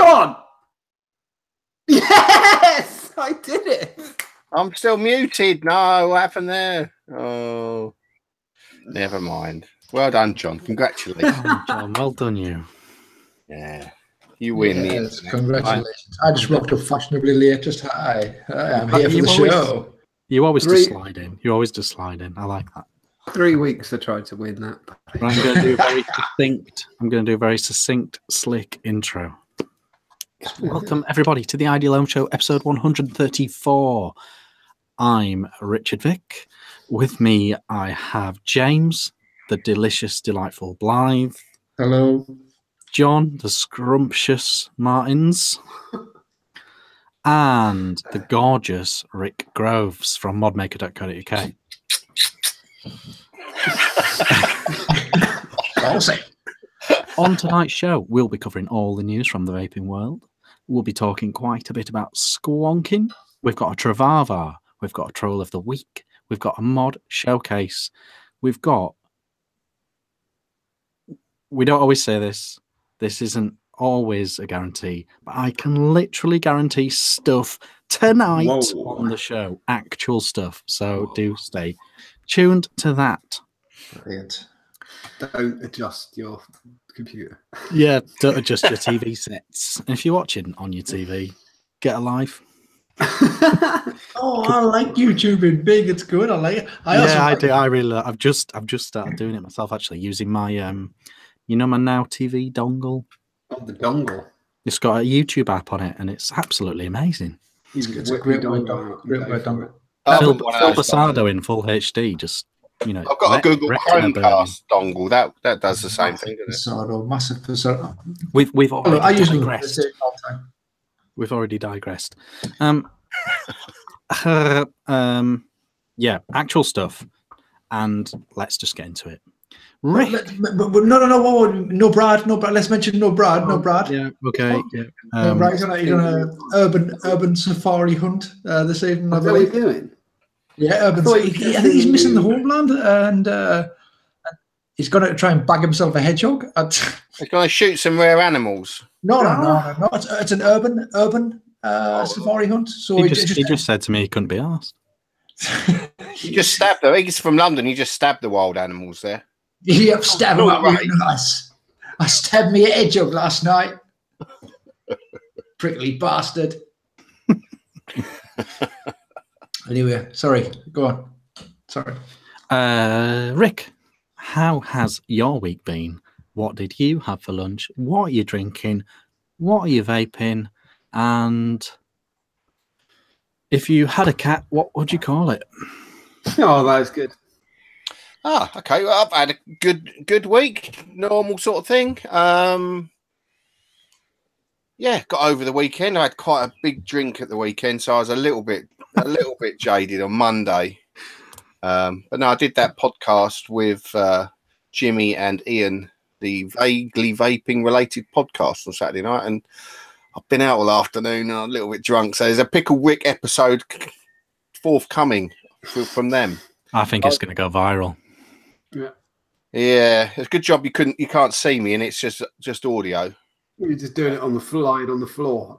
on! Yes! I did it! I'm still muted. No, what happened there? Oh, never mind. Well done, John. Congratulations. Oh, John, well done, you. Yeah, you win. Yes, congratulations. I just rocked up fashionably late. Just hi. I'm here for the show. You always just slide in. You always just slide in. I like that. 3 weeks I tried to win that. Right, I'm going to do a very succinct, slick intro. Welcome, everybody, to the Ideal Home Show, episode 134. I'm Richard Vick. With me, I have James, the delicious, delightful Blythe. Hello. John, the scrumptious Martins. And the gorgeous Rick Groves from modmaker.co.uk. On tonight's show, we'll be covering all the news from the vaping world. We'll be talking quite a bit about squonking. We've got a Travava. We've got a troll of the week. We've got a mod showcase. We've got... We don't always say this. This isn't always a guarantee, but I can literally guarantee stuff tonight on the show. Actual stuff. So do stay tuned to that. Brilliant. Don't adjust your computer. Yeah, don't adjust your TV sets. And if you're watching on your TV, get a life. Oh, I like YouTube in big. It's good. I like it. I do. I really. I've just started doing it myself. Actually, using my my Now TV dongle. Oh, the dongle. It's got a YouTube app on it, and it's absolutely amazing. It's a great dongle. Phil Basardo in full HD. Just I've got a Google Chromecast dongle. That does the same thing, doesn't it? Basardo, massive Basardo. We've already I use digressed. all the time. We've already digressed. Yeah, actual stuff, and let's just get into it. Rick, no Brad. Let's mention no Brad. Yeah, okay. Yeah. Right, you're on an urban safari hunt this evening. What are you doing? Yeah, urban. I think he's missing the homeland, and he's going to try and bag himself a hedgehog. He's going to shoot some rare animals. No. It's an urban safari hunt. So he just said to me he couldn't be asked. You just stabbed them. He's from London. You just stabbed the wild animals there. Yep, stabbed him up right. Nice. I stabbed me a hedgehog last night. Prickly bastard. Anyway, sorry. Go on. Sorry. Rick, how has your week been? What did you have for lunch? What are you drinking? What are you vaping? And if you had a cat, what would you call it? Oh, that was good. Okay. Well, I've had a good week. Normal sort of thing. Yeah, got over the weekend. I had quite a big drink at the weekend, so I was a little bit jaded on Monday. But no, I did that podcast with Jimmy and Ian, the vaguely vaping related podcast on Saturday night, and I've been out all afternoon and I'm a little bit drunk. So there's a Pickle Rick episode forthcoming from them. I think it's going to go viral. Yeah, it's a good job you can't see me and it's just audio. You're just doing it on the floor.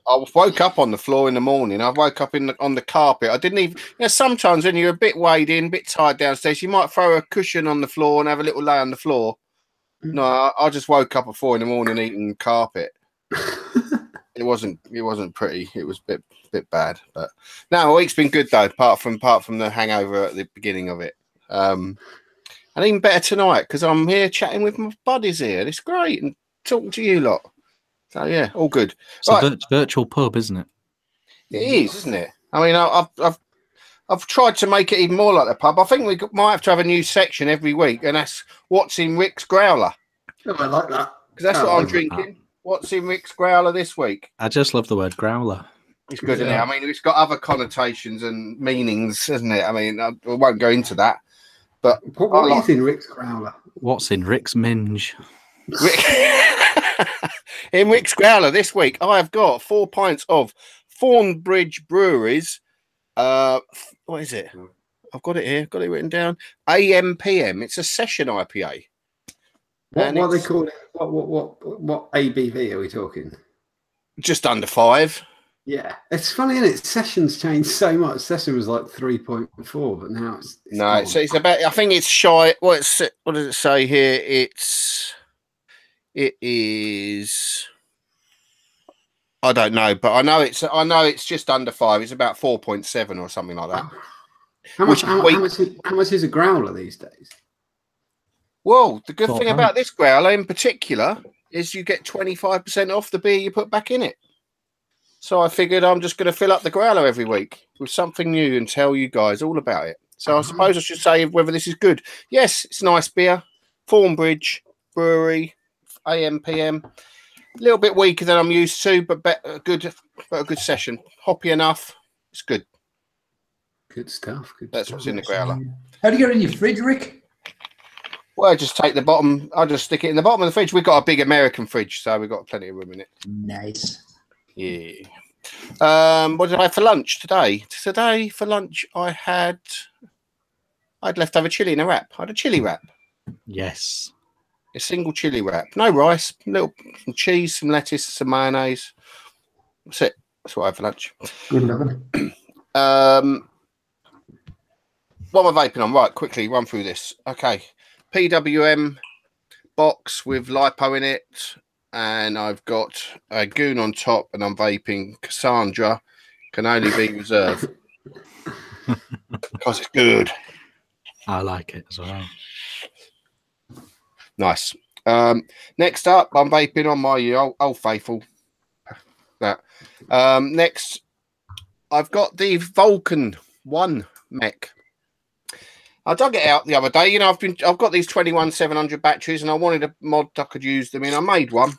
I woke up on the floor in the morning. I woke up on the carpet. I didn't even. Sometimes when you're a bit weighed in, a bit tired downstairs, you might throw a cushion on the floor and have a little lay on the floor. No, I just woke up at 4 a.m. eating carpet. It wasn't pretty. It was a bit bad. But no, the week's been good though. Apart from the hangover at the beginning of it. And even better tonight because I'm here chatting with my buddies here. It's great and talking to you lot. So yeah, all good. It's a virtual pub, isn't it? It is, isn't it? I mean, I've tried to make it even more like the pub. I think we might have to have a new section every week, and that's what's in Rick's growler. Oh, I like that because that's what I'm drinking. What's in Rick's growler this week? I just love the word growler. It's good, isn't it? I mean, it's got other connotations and meanings, isn't it? I mean, I won't go into that. But what is in Rick's growler? What's in Rick's minge? In Rick's growler this week, I have got 4 pints of Thornbridge Breweries. What is it? I've got it here. Got it written down. AM/PM. It's a session IPA. What are they calling it? What ABV are we talking? Just under 5. Yeah, it's funny, isn't it? Sessions changed so much. Session was like 3.4, but now it's no. So it's about. I think it's shy. What does it say here? It is. I don't know, but I know it's just under 5. It's about 4.7 or something like that. How much is a growler these days? Well, the good thing about this growler in particular is you get 25% off the beer you put back in it. So I figured I'm just going to fill up the growler every week with something new and tell you guys all about it. So I suppose I should say whether this is good. Yes, it's nice beer. Thornbridge Brewery, AM, PM. A little bit weaker than I'm used to, but a good session. Hoppy enough. It's good. Good stuff. That's what's in the growler. How do you get it in your fridge, Rick? Well, I just take the bottom. I just stick it in the bottom of the fridge. We've got a big American fridge, so we've got plenty of room in it. Nice. Yeah. What did I have for lunch today? Today for lunch I'd leftover chili in a wrap. I had a chili wrap. Yes. A single chili wrap. No rice, some cheese, some lettuce, some mayonnaise. That's it. That's what I had for lunch. Good loving. What am I vaping on? Right, quickly run through this. Okay. PWM box with lipo in it. And I've got a goon on top, and I'm vaping Cassandra. Can only be reserved. Because it's good. I like it as well. Nice. Next up, I'm vaping on my old faithful. That. Next, I've got the Vulcan 1 mech. I dug it out the other day. You know, I've got these 21700 batteries, and I wanted a mod I could use them in. I made one.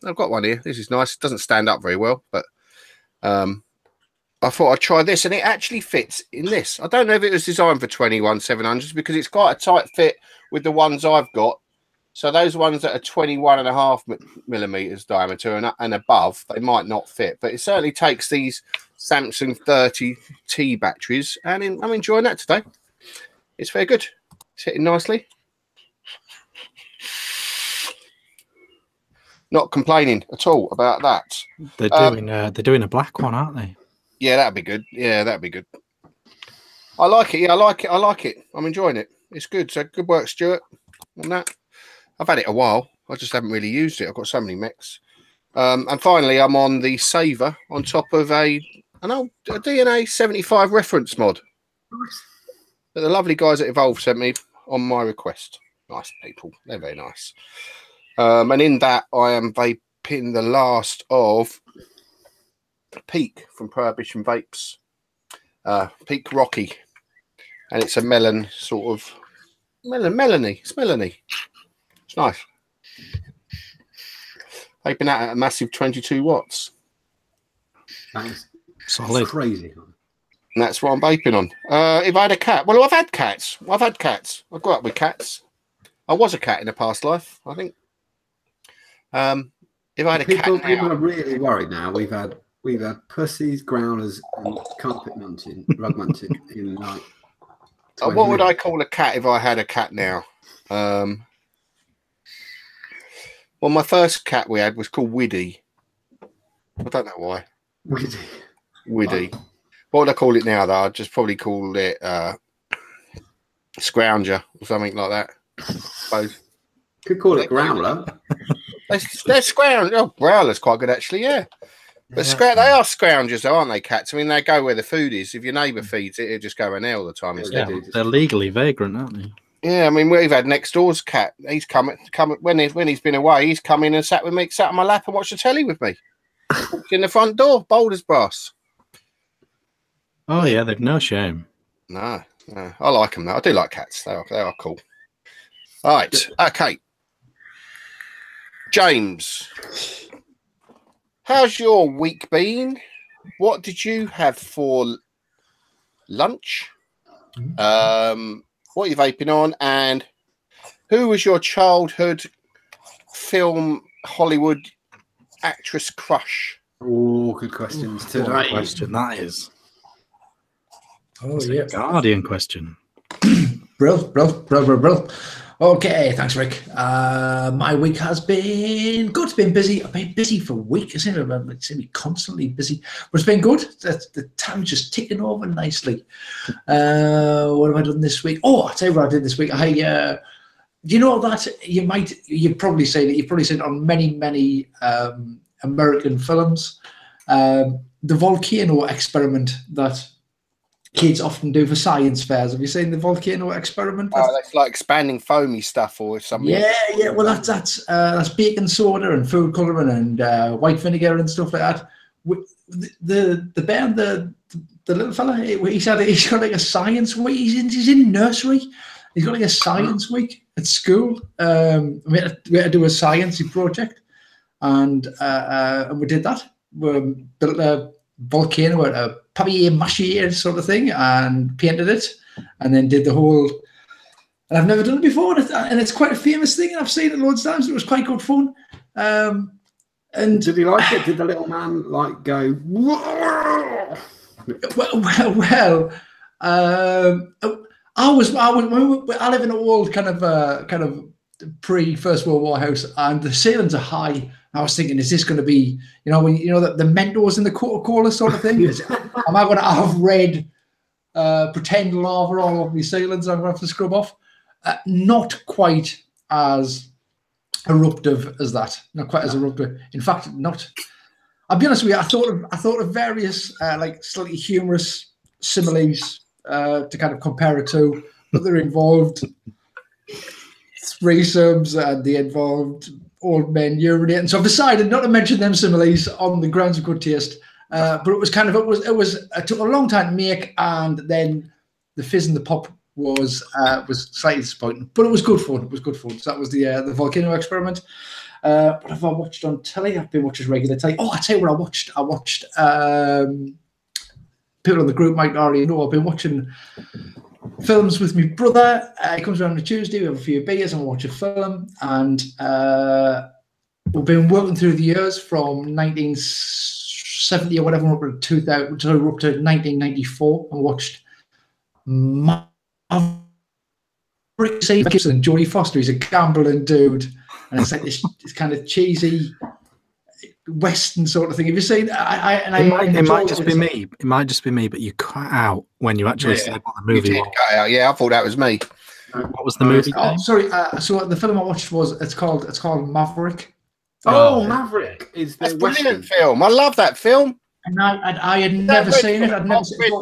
I've got one here. This is nice. It doesn't stand up very well, but I thought I'd try this, and it actually fits in this. I don't know if it was designed for 21700s because it's quite a tight fit with the ones I've got. So those ones that are 21.5 millimeters diameter and above, they might not fit, but it certainly takes these Samsung 30T batteries, and I'm enjoying that today. It's very good. It's hitting nicely. Not complaining at all about that. They're doing a black one, aren't they? Yeah, that'd be good. Yeah, that'd be good. I like it. Yeah, I like it. I like it. I'm enjoying it. It's good. So good work, Stuart, on that. I've had it a while. I just haven't really used it. I've got so many mechs. And finally, I'm on the Saver on top of a DNA 75 reference mod. That the lovely guys at Evolve sent me on my request. Nice people. They're very nice. And in that, I am vaping the last of Peak from Prohibition Vapes. Peak Rocky. And it's a melon sort of... Melony. It's melony. It's nice. Vaping that at a massive 22 watts. Nice. Solid. Crazy. And that's what I'm vaping on. If I had a cat, well, I've had cats. I grew up with cats. I was a cat in a past life, I think. If I had a cat now, people are really worried now. We've had pussies, growlers, and carpet munching, rug munching in like. What would I call a cat if I had a cat now? Well, my first cat we had was called Widdy. I don't know why. Widdy. Oh. What would I call it now, though? I'd just probably call it Scrounger or something like that. I suppose. Could call it Growler. They're Scrounger. Oh, Growler's quite good, actually, yeah. But they are Scroungers, though, aren't they, cats? I mean, they go where the food is. If your neighbour feeds it, it'll just go in there all the time instead. Yeah, they're legally vagrant, aren't they? Yeah, I mean, we've had next door's cat. He's come when he's been away. He's come in and sat with me, sat on my lap and watched the telly with me. Walked in the front door, bold as brass. Oh yeah, they've no shame. No, I like them though. I do like cats. They are cool. All right, okay. James, how's your week been? What did you have for lunch? What are you vaping on? And who was your childhood film Hollywood actress crush? Oh, good questions today. What a question that is. Oh, yeah. Guardian question. Brill. Well, Okay, thanks, Rick. My week has been good. It's been busy. I've been busy for a week. It's been constantly busy, but it's been good. The time's just ticking over nicely. What have I done this week? Oh, I'll tell you what I did this week. Do you know that you've probably seen it on many American films. The volcano experiment that kids often do for science fairs. Have you seen the volcano experiment? Oh, that's like expanding foamy stuff or something. Yeah. Well, that's baking soda and food colouring and white vinegar and stuff like that. The bear, the little fella, he's got like a science week. He's in nursery. He's got like a science week at school. We had to do a sciencey project, and we did that. We built a volcano out of papier-mâché sort of thing and painted it, and then did the whole. And I've never done it before, and it's quite a famous thing, and I've seen it loads of times. It was quite good fun. And did he like it? Did the little man like go? Whoa! Well. I live in an old kind of pre First World War house, and the ceilings are high. I was thinking, is this going to be, when the Mentos in the Coca-Cola sort of thing? Am I going to have red pretend lava all over my ceilings? I'm going to have to scrub off. Not quite as eruptive as that. Not quite as eruptive. In fact, not. I'll be honest with you. I thought of various like slightly humorous similes to kind of compare it to, but they're involved threesomes and they involved old men urinating. So I've decided not to mention them similes on the grounds of good taste. But it took a long time to make, and then the fizz and the pop was slightly disappointing, but it was good fun. So that was the volcano experiment. What have I watched on telly? I've been watching regular telly. Oh, I tell you what I watched. People in the group might already know I've been watching films with my brother. He comes around on a Tuesday, we have a few beers and we watch a film. And we've been working through the years from 1970 or whatever up to 2000, up to 1994, and watched Maverick, Gibson and Jodie Foster. He's a gambling dude, and it's like this kind of cheesy Western sort of thing. Have you seen? It might just be me. It might just be me. But you cut out when you actually said what the movie was. Cut out. Yeah, I thought that was me. What was the movie? Oh, sorry. So the film I watched it's called Maverick. Oh, Maverick is the brilliant film. I love that film. And I had never seen it. I'd never seen it.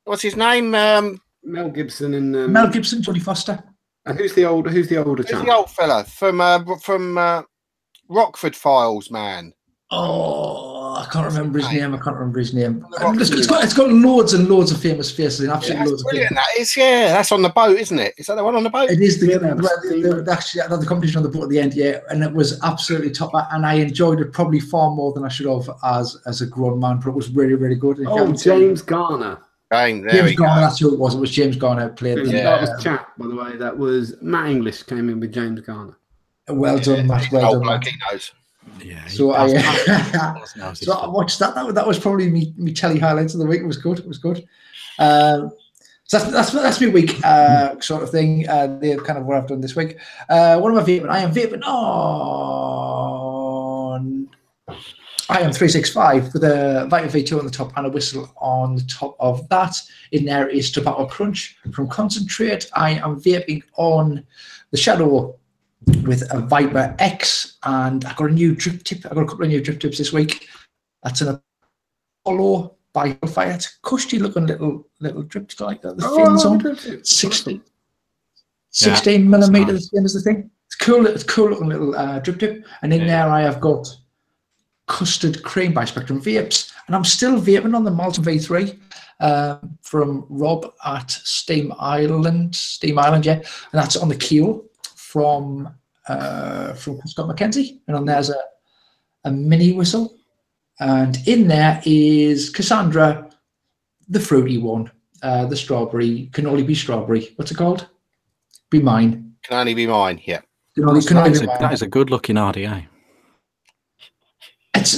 What's his name? Mel Gibson and Jodie Foster. And who's the older chap? Who's the old fella from Rockford Files, man? Oh, I can't remember his name. It's got loads and loads of famous faces and absolutely loads of brilliant. That is, that's on the boat, isn't it? Is that the one on the boat? It is the competition on the boat at the end, yeah, and it was absolutely top. And I enjoyed it probably far more than I should have as a grown man. But it was really, really good. James Garner. James Garner, that's who it was. It was James Garner played. That was chap, by the way. That was Matt English came in with James Garner. Well done, Matt. Well done, Matt. He knows. Yeah. So I watched that. That was probably me telly highlights of the week. It was good. So that's my week sort of thing. The kind of what I've done this week. What am I vaping? I am vaping on IM365 with a Vaping V2 on the top and a whistle on the top of that. In there is Tobacco Crunch from Concentrate. I am vaping on the Shadow with a Viper X, and I got a new drip tip. I got a couple of new drip tips this week. That's an Apollo by Hellfire. It's a cushy looking little drip tip like that. The fins on 16 millimeter, the same as the thing. It's cool. It's cool looking little drip tip. And in there I have got Custard Cream by Spectrum Vapes, and I'm still vaping on the Malton V3 from Rob at Steam Island, yeah, and that's on the keel from Scott McKenzie, and on there's a mini whistle, and in there is Cassandra, the fruity one, the strawberry, can only be strawberry. What's it called? Be mine. Can only be mine. Yeah. That is a good looking RDA. It's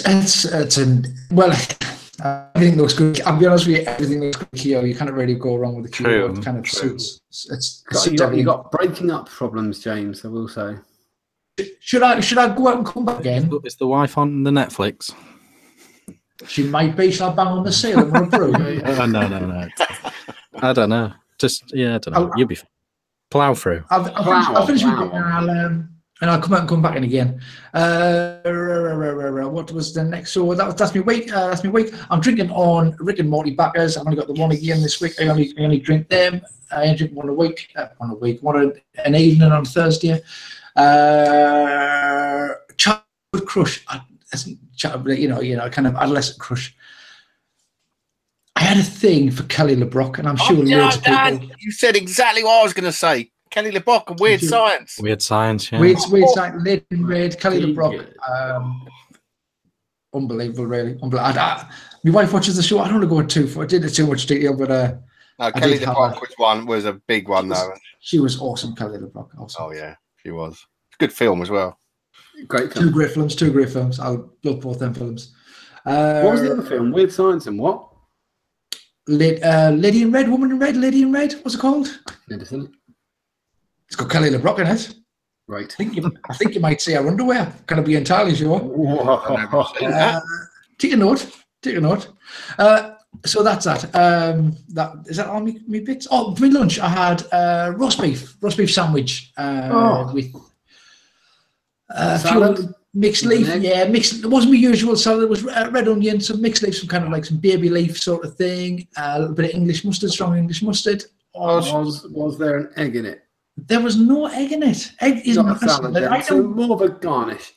Everything looks good. I'll be honest with you, everything looks good here. You can't really go wrong with the keyboard. True, It kind of true. suits. You got breaking up problems, James. I will say. Should I go out and come back again? Is the wife on the Netflix? She might be. Shall I bang on the ceiling with a broom? No. I don't know. Just I don't know. You'll be fine. Plow through. I'll finish with it and I'll come out and come back in again. What was the next? So that's me week. That's me week. I'm drinking on Rick and Morty backers. I've only got the one again this week. I only drink them. I only drink one a week. One an evening on Thursday. Childhood crush. Kind of adolescent crush. I had a thing for Kelly LeBrock, and I'm sure loads of people. You said exactly what I was going to say. Kelly LeBrock and Weird Science. Weird Science, yeah. Weird Science, Lady in Red, Kelly LeBrock. Unbelievable, really. My wife watches the show. I don't want to go too much detail, but no, Kelly LeBrock was a big one, though. She was awesome, Kelly LeBrock. Awesome. Oh yeah, she was. It's a good film as well. Great film. Two great films. I love both them films. What was the other film? Weird Science and what? Lady in Red, Woman in Red, Lady in Red. What's it called? It's got Kelly LeBrock in it. Right. I think you might see her underwear. Can I be entirely sure? Take a note. So that's that. That is that all me bits. Oh, for lunch I had roast beef sandwich with salad. Mixed leaf, mixed. It wasn't my usual salad. It was red onion, some mixed leaf, some kind of like some baby leaf sort of thing. A little bit of English mustard, strong English mustard. Was there an egg in it? There was no egg in it. Egg is not a salad. So more of a garnish.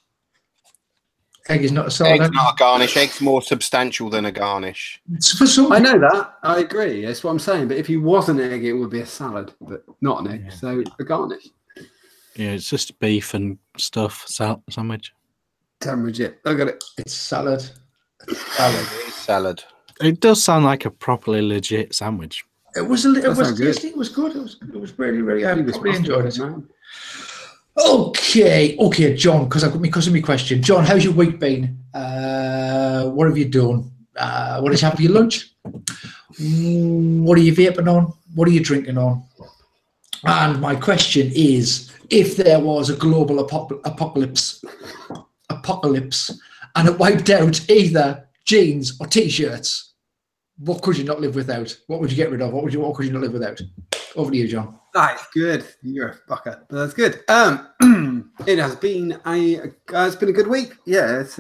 Egg is not a salad. Egg's not a garnish. Egg's more substantial than a garnish. I know that. I agree. That's what I'm saying. But if you was an egg, it would be a salad, but not an egg. Yeah. So a garnish. Yeah, it's just beef and stuff. Sandwich. Sandwich, yeah. I got it. It's salad. Salad. It does sound like a properly legit sandwich. It was tasty. It was good. It was really, really. I really enjoyed it. Man. Okay, John. Because of my question, John, how's your week been? What have you done? What did you have for your lunch? What are you vaping on? What are you drinking on? And my question is, if there was a global apocalypse, and it wiped out either jeans or t-shirts, what could you not live without? What would you get rid of? What could you not live without? Over to you, John. That's good. You're a fucker. That's good. It has been it's been a good week. Yeah, it's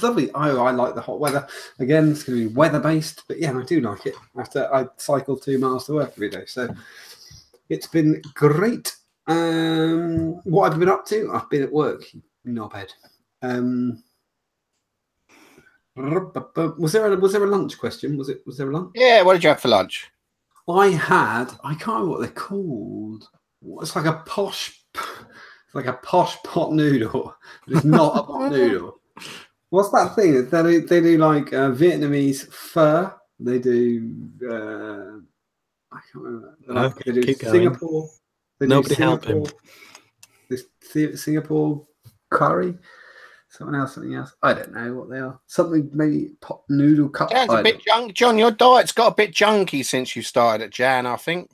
lovely. I like the hot weather. Again, it's going to be weather based, but yeah, I do like it. I cycle 2 miles to work every day, so it's been great. What have I been up to? I've been at work. Knobhead. Was there a lunch question? Was there a lunch? Yeah, what did you have for lunch? I can't remember what they're called. It's like a posh pot noodle. But it's not a pot noodle. What's that thing? They do like Vietnamese pho. They do I can't remember. Okay, they do Singapore. Nobody help him. This Singapore curry. Something else. I don't know what they are. Something maybe pot noodle cup. Yeah, it's a bit junk. John, your diet's got a bit junky since you started at Jan, I think.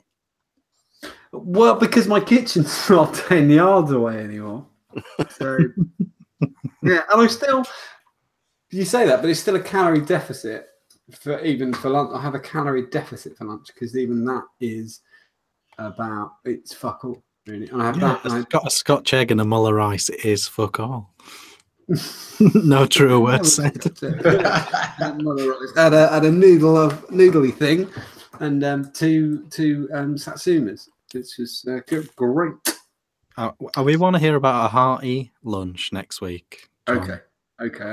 Well, because my kitchen's not 10 yards away anymore. So yeah, and I'm still. You say that, but it's still a calorie deficit for lunch. I have a calorie deficit for lunch because even that is it's fuck all. Really, and I have that. I've got a Scotch egg and a mull of rice. It is fuck all. No truer word said. Had a noodly thing, and two satsumas. It's just great. We want to hear about a hearty lunch next week. John. Okay.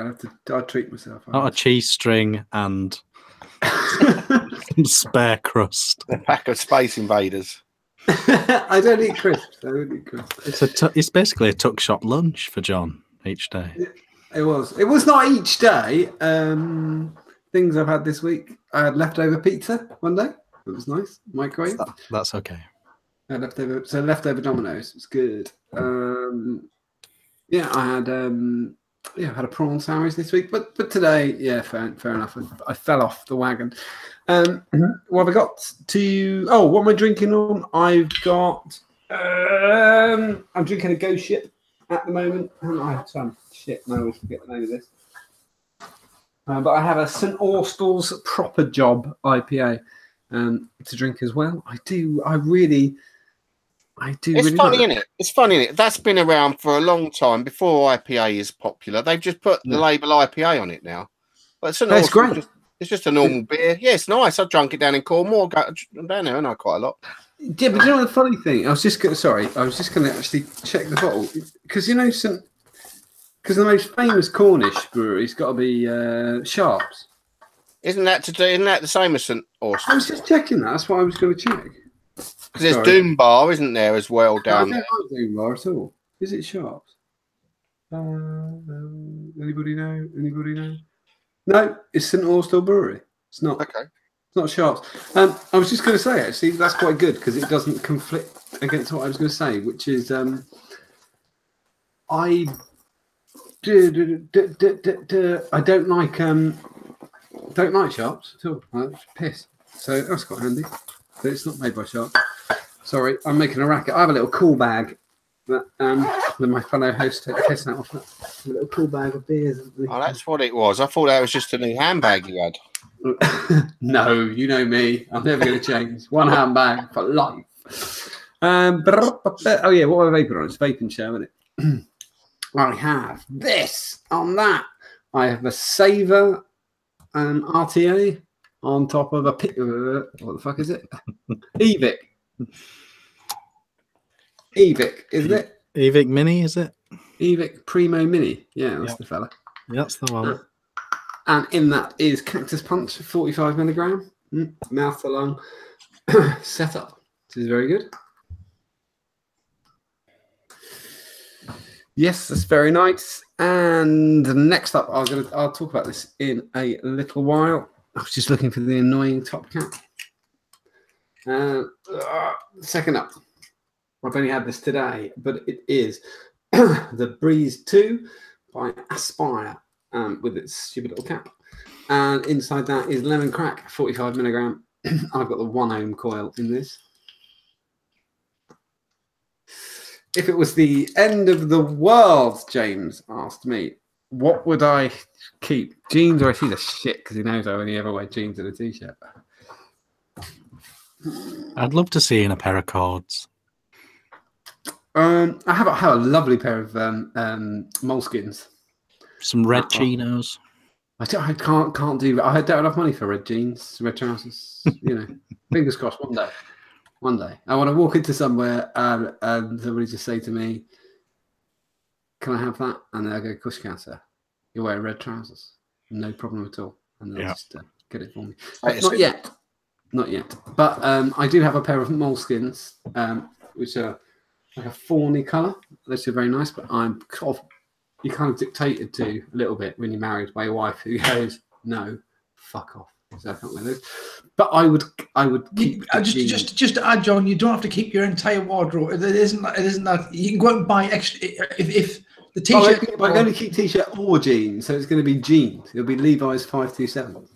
I'll treat myself. Not a cheese string and some spare crust. A pack of Space Invaders. I don't eat crisps. It's basically a tuck shop lunch for John each day. It was not each day. Things I've had this week. I had leftover pizza one day. It was nice. Microwave. That's okay. I had leftover Domino's. It was good. Yeah, I had yeah, I had a prawn sandwich this week, but today, yeah, fair enough. I fell off the wagon. What have I got to? Oh, what am I drinking on? I've got. I'm drinking a Ghost Ship at the moment. I have some shit. No, I always forget the name of this. But I have a St Austell's Proper Job IPA to drink as well. I do. It's really funny, isn't it? It's funny, isn't it? That's been around for a long time before IPA is popular. They've just put the label IPA on it now. But it's great. It's just a normal beer. Yeah, it's nice. I've drunk it down in Cornwall. I'm down there, and I quite a lot. Yeah, but you know the funny thing? I was just going to actually check the bottle because you know because the most famous Cornish brewery's got to be Sharps. Isn't that the same as St Austell's? I was just checking that. That's what I was going to check. Because there's Doom Bar, isn't there, as well down there? I don't like Doom Bar at all. Is it Sharps? Anybody know? No, it's St Austell Brewery. It's not. Okay. It's not Sharps. I was just going to say, actually, that's quite good because it doesn't conflict against what I was going to say, which is I don't like Sharps at all. That's piss. So that's quite handy. But it's not made by Sharps. Sorry, I'm making a racket. I have a little cool bag that my fellow host took the piss out of. A little cool bag of beers. Oh, that's what it was. I thought that was just a new handbag you had. No, you know me. I'm never going to change. One handbag for life. Oh yeah, what am I vaping on? It's Vaping Show, isn't it? I have this on that. I have a Saver RTA on top of a what the fuck is it? Evic. Evic, isn't it? Evic Mini, is it? Evic Primo Mini. Yeah, that's the fella. Yeah, that's the one. And in that is Cactus Punch, 45 milligram, mouth to lung setup. This is very good. Yes, that's very nice. And next up, I'll talk about this in a little while. I was just looking for the annoying top cap. Second up, I've only had this today, but it is the Breeze 2 by Aspire with its stupid little cap. And inside that is Lemon Crack, 45 milligram. I've got the 1 ohm coil in this. If it was the end of the world, James asked me, what would I keep? Jeans or I see the shit because he knows I only ever wear jeans and a t-shirt. I'd love to see in a pair of cords. I have a lovely pair of moleskins. Some red chinos. I can't do. I don't have enough money for red jeans, red trousers. You know, fingers crossed. One day, I want to walk into somewhere and somebody just say to me, "Can I have that?" And they'll go, "Kush cancer. You're wearing red trousers. No problem at all." And they'll just get it for me. Not yet. But I do have a pair of moleskins, which are like a fawny colour. Those are very nice. But you're kind of dictated to a little bit when you're married by your wife who goes, "No, fuck off." So I can't wear those. But I would keep just to add, John, you don't have to keep your entire wardrobe. It isn't that you can go out and buy extra if the t-shirt. I'm going to keep t-shirt or jeans, so it's going to be jeans. It'll be Levi's 527.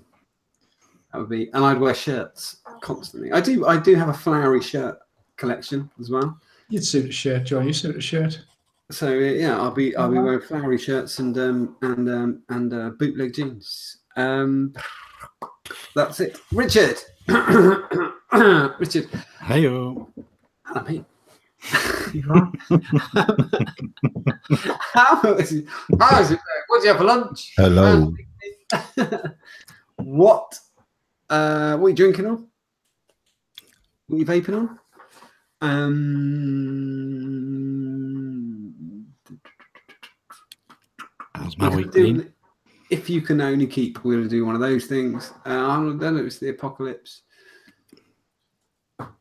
That would be, and I'd wear shirts constantly. I do have a flowery shirt collection as well. You'd suit a shirt, John. You suit a shirt. So yeah, I'll be wearing flowery shirts and bootleg jeans. That's it, Richard. Richard. Heyo. Hello, mate. You right? How is it? What did you have for lunch? Hello. What are you drinking on? What are you vaping on? How's my week been? If you can only keep, we're going to do one of those things. I don't know if it's the apocalypse.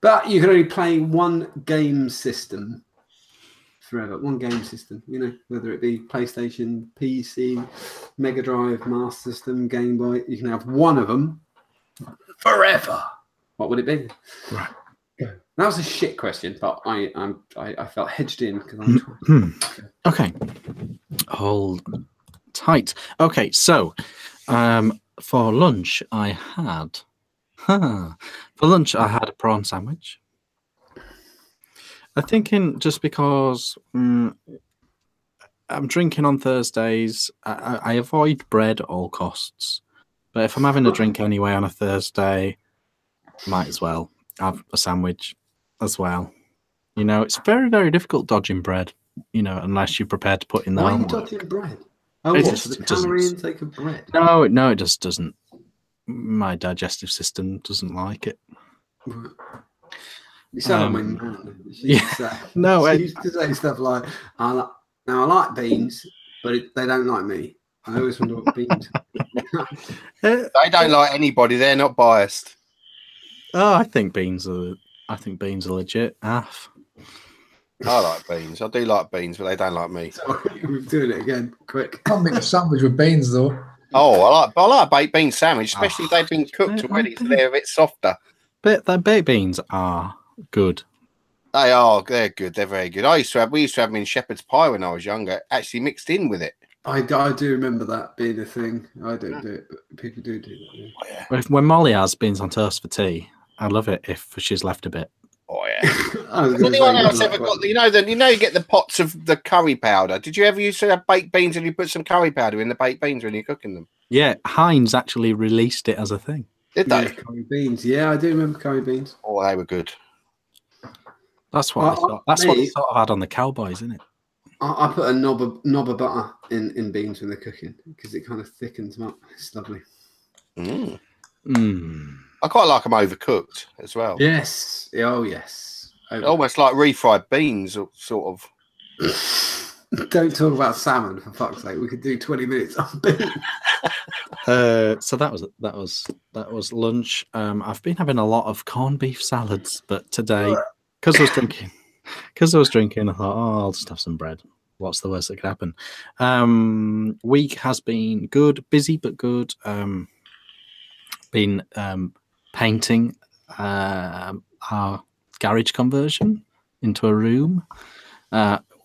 But you can only play one game system forever. One game system, you know, whether it be PlayStation, PC, Mega Drive, Master System, Game Boy. You can have one of them forever. What would it be? Right. That was a shit question, but I felt hedged in because I'm okay. Hold Tight. Okay, so for lunch I had a prawn sandwich. I'm thinking just because I'm drinking on Thursdays, I avoid bread at all costs. But if I'm having a drink anyway on a Thursday, might as well have a sandwich as well. You know, it's very, very difficult dodging bread, you know, unless you're prepared to put in the Why are you homework. dodging bread? Oh, It what? just For the calorie doesn't. intake of bread? No, it just doesn't. My digestive system doesn't like it. Right. You sound like my nan. No, She used to say stuff like, I like beans, but they don't like me. I always wonder what beans They don't like anybody. They're not biased. Oh, I think beans are legit. Half. I like beans. I do like beans, but they don't like me. Sorry, we're doing it again. Quick. Can't make a sandwich with beans though. Oh, I like a baked bean sandwich, especially if they've been cooked already, so they're a bit softer. But the baked beans are good. They are. They're good. They're very good. We used to have them in shepherd's pie when I was younger, actually mixed in with it. I do remember that being a thing. I don't do it, but people do that. Yeah. Oh, yeah. When Molly has beans on toast for tea, I love it if she's left a bit. Oh yeah. Has anyone else ever got you get the pots of the curry powder? Did you ever used to have baked beans and you put some curry powder in the baked beans when you're cooking them? Yeah, Heinz actually released it as a thing. Did they? Yeah, curry beans. Yeah, I do remember curry beans. Oh, they were good. That's what what they sort of had on the Cowboys, isn't it? I put a knob of butter in beans when they're cooking because it kind of thickens them up. It's lovely. Mm. Mm. I quite like them overcooked as well. Yes. Oh, yes. Almost like refried beans, sort of. Don't talk about salmon for fuck's sake. We could do 20 minutes on beans. So that was lunch. I've been having a lot of corned beef salads, but today, because I was drinking, I thought, oh, I'll just have some bread. What's the worst that could happen? Week has been good, busy but good. Been painting our garage conversion into a room,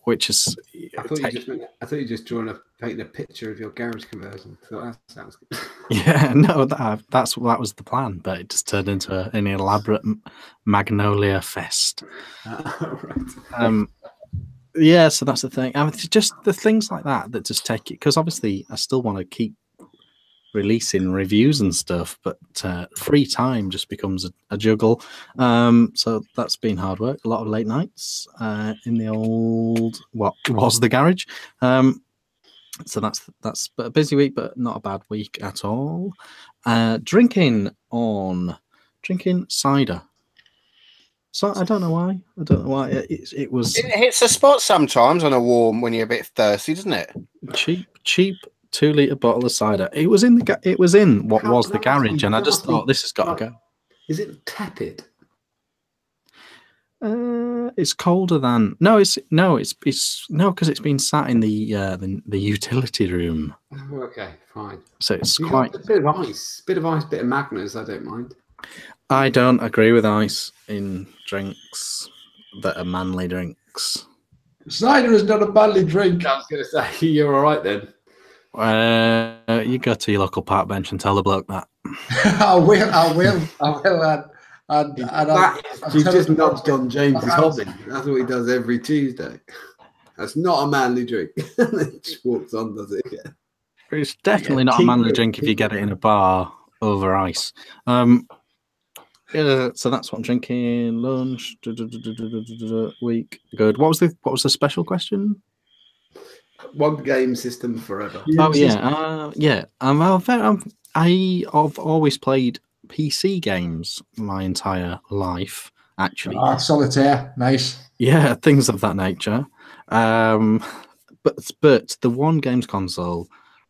which is. I thought you just painted a picture of your garage conversion. So that sounds good. Yeah, no, that was the plan, but it just turned into an elaborate magnolia fest. Right. Yeah, so that's the thing. I mean, it's just the things like that just take it, because obviously I still want to keep releasing reviews and stuff, but free time just becomes a juggle. So that's been hard work. A lot of late nights in the old what was the garage. So that's a busy week, but not a bad week at all. Drinking cider. So I don't know why. It was. It hits a spot sometimes on a warm when you're a bit thirsty, doesn't it? Cheap 2-litre bottle of cider. It was in what was the garage, and I just thought this has got to go. Is it tepid? It's colder than because it's been sat in the utility room. Oh, okay, fine. So it's You quite got a bit of ice, bit of Magners. I don't mind. I don't agree with ice in drinks that are manly drinks. Cider is not a manly drink. I was going to say you're all right then. You go to your local park bench and tell the bloke that. I will. You've just nudged on James's hobby. That's what he does every Tuesday. That's not a manly drink. He just walks on, does it again. It's definitely not a manly drink if you get it in a bar over ice. So that's what I'm drinking. Lunch, week, good. What was the special question? One game system forever. I've always played PC games my entire life. Actually, solitaire, nice. Yeah, things of that nature. But the one games console,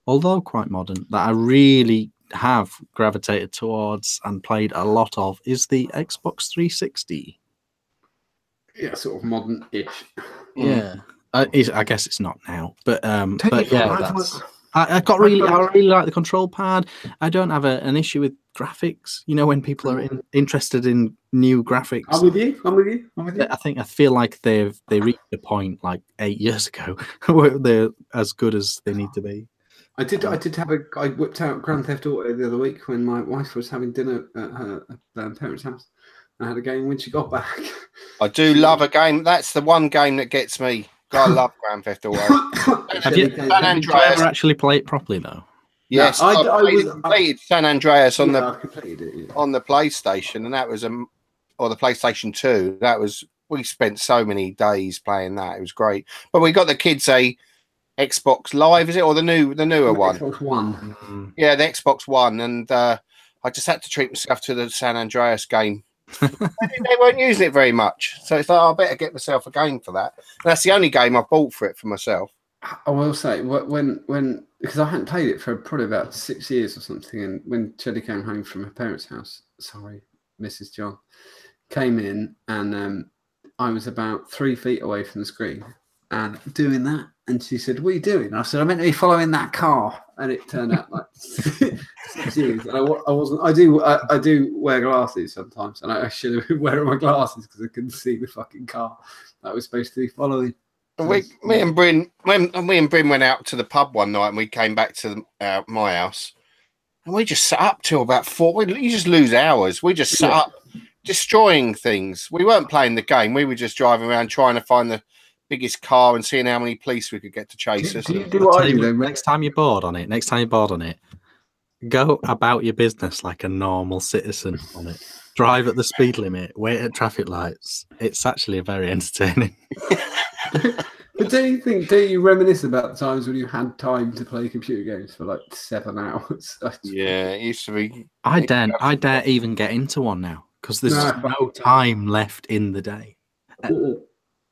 although quite modern, that I really have gravitated towards and played a lot of is the Xbox 360. Yeah, sort of modern-ish. Yeah, I guess it's not now, but yeah, I really like the control pad. I don't have an issue with graphics. You know, when people are interested in new graphics, I'm with you. I feel like they reached a point like 8 years ago where they're as good as they need to be. I whipped out Grand Theft Auto the other week when my wife was having dinner at her parents' house. I had a game when she got back. I do love a game. That's the one game that gets me. I love Grand Theft Auto. Have you ever actually play it properly though? Yes, no, I completed San Andreas on I completed it, on the PlayStation, and that was or the PlayStation 2. That was, we spent so many days playing that. It was great. But we got the kids a Xbox Live, is it, or the newer one? Xbox One. Yeah, the Xbox One, and I just had to treat myself to the San Andreas game. They weren't using it very much, so it's like, I better get myself a game for that. And that's the only game I bought for it for myself. I will say, when because I hadn't played it for probably about 6 years or something, and when Chelly came home from her parents' house, sorry, Mrs. John, came in, and I was about 3 feet away from the screen and doing that, and she said, "What are you doing?" And I said, "I'm meant to be following that car," and it turned out like 6 years. And I wasn't. I do wear glasses sometimes, and I should have been wearing my glasses because I couldn't see the fucking car that I was supposed to be following. Me and Bryn went out to the pub one night, and we came back to my house, and we just sat up till about 4. You just lose hours. We just sat up destroying things. We weren't playing the game. We were just driving around trying to find the biggest car and seeing how many police we could get to chase us. Next time you're bored on it, go about your business like a normal citizen on it. Drive at the speed limit, wait at traffic lights. It's actually very entertaining. But do you reminisce about the times when you had time to play computer games for like 7 hours? Yeah, it used to be. I dare even get into one now because there's no time left in the day.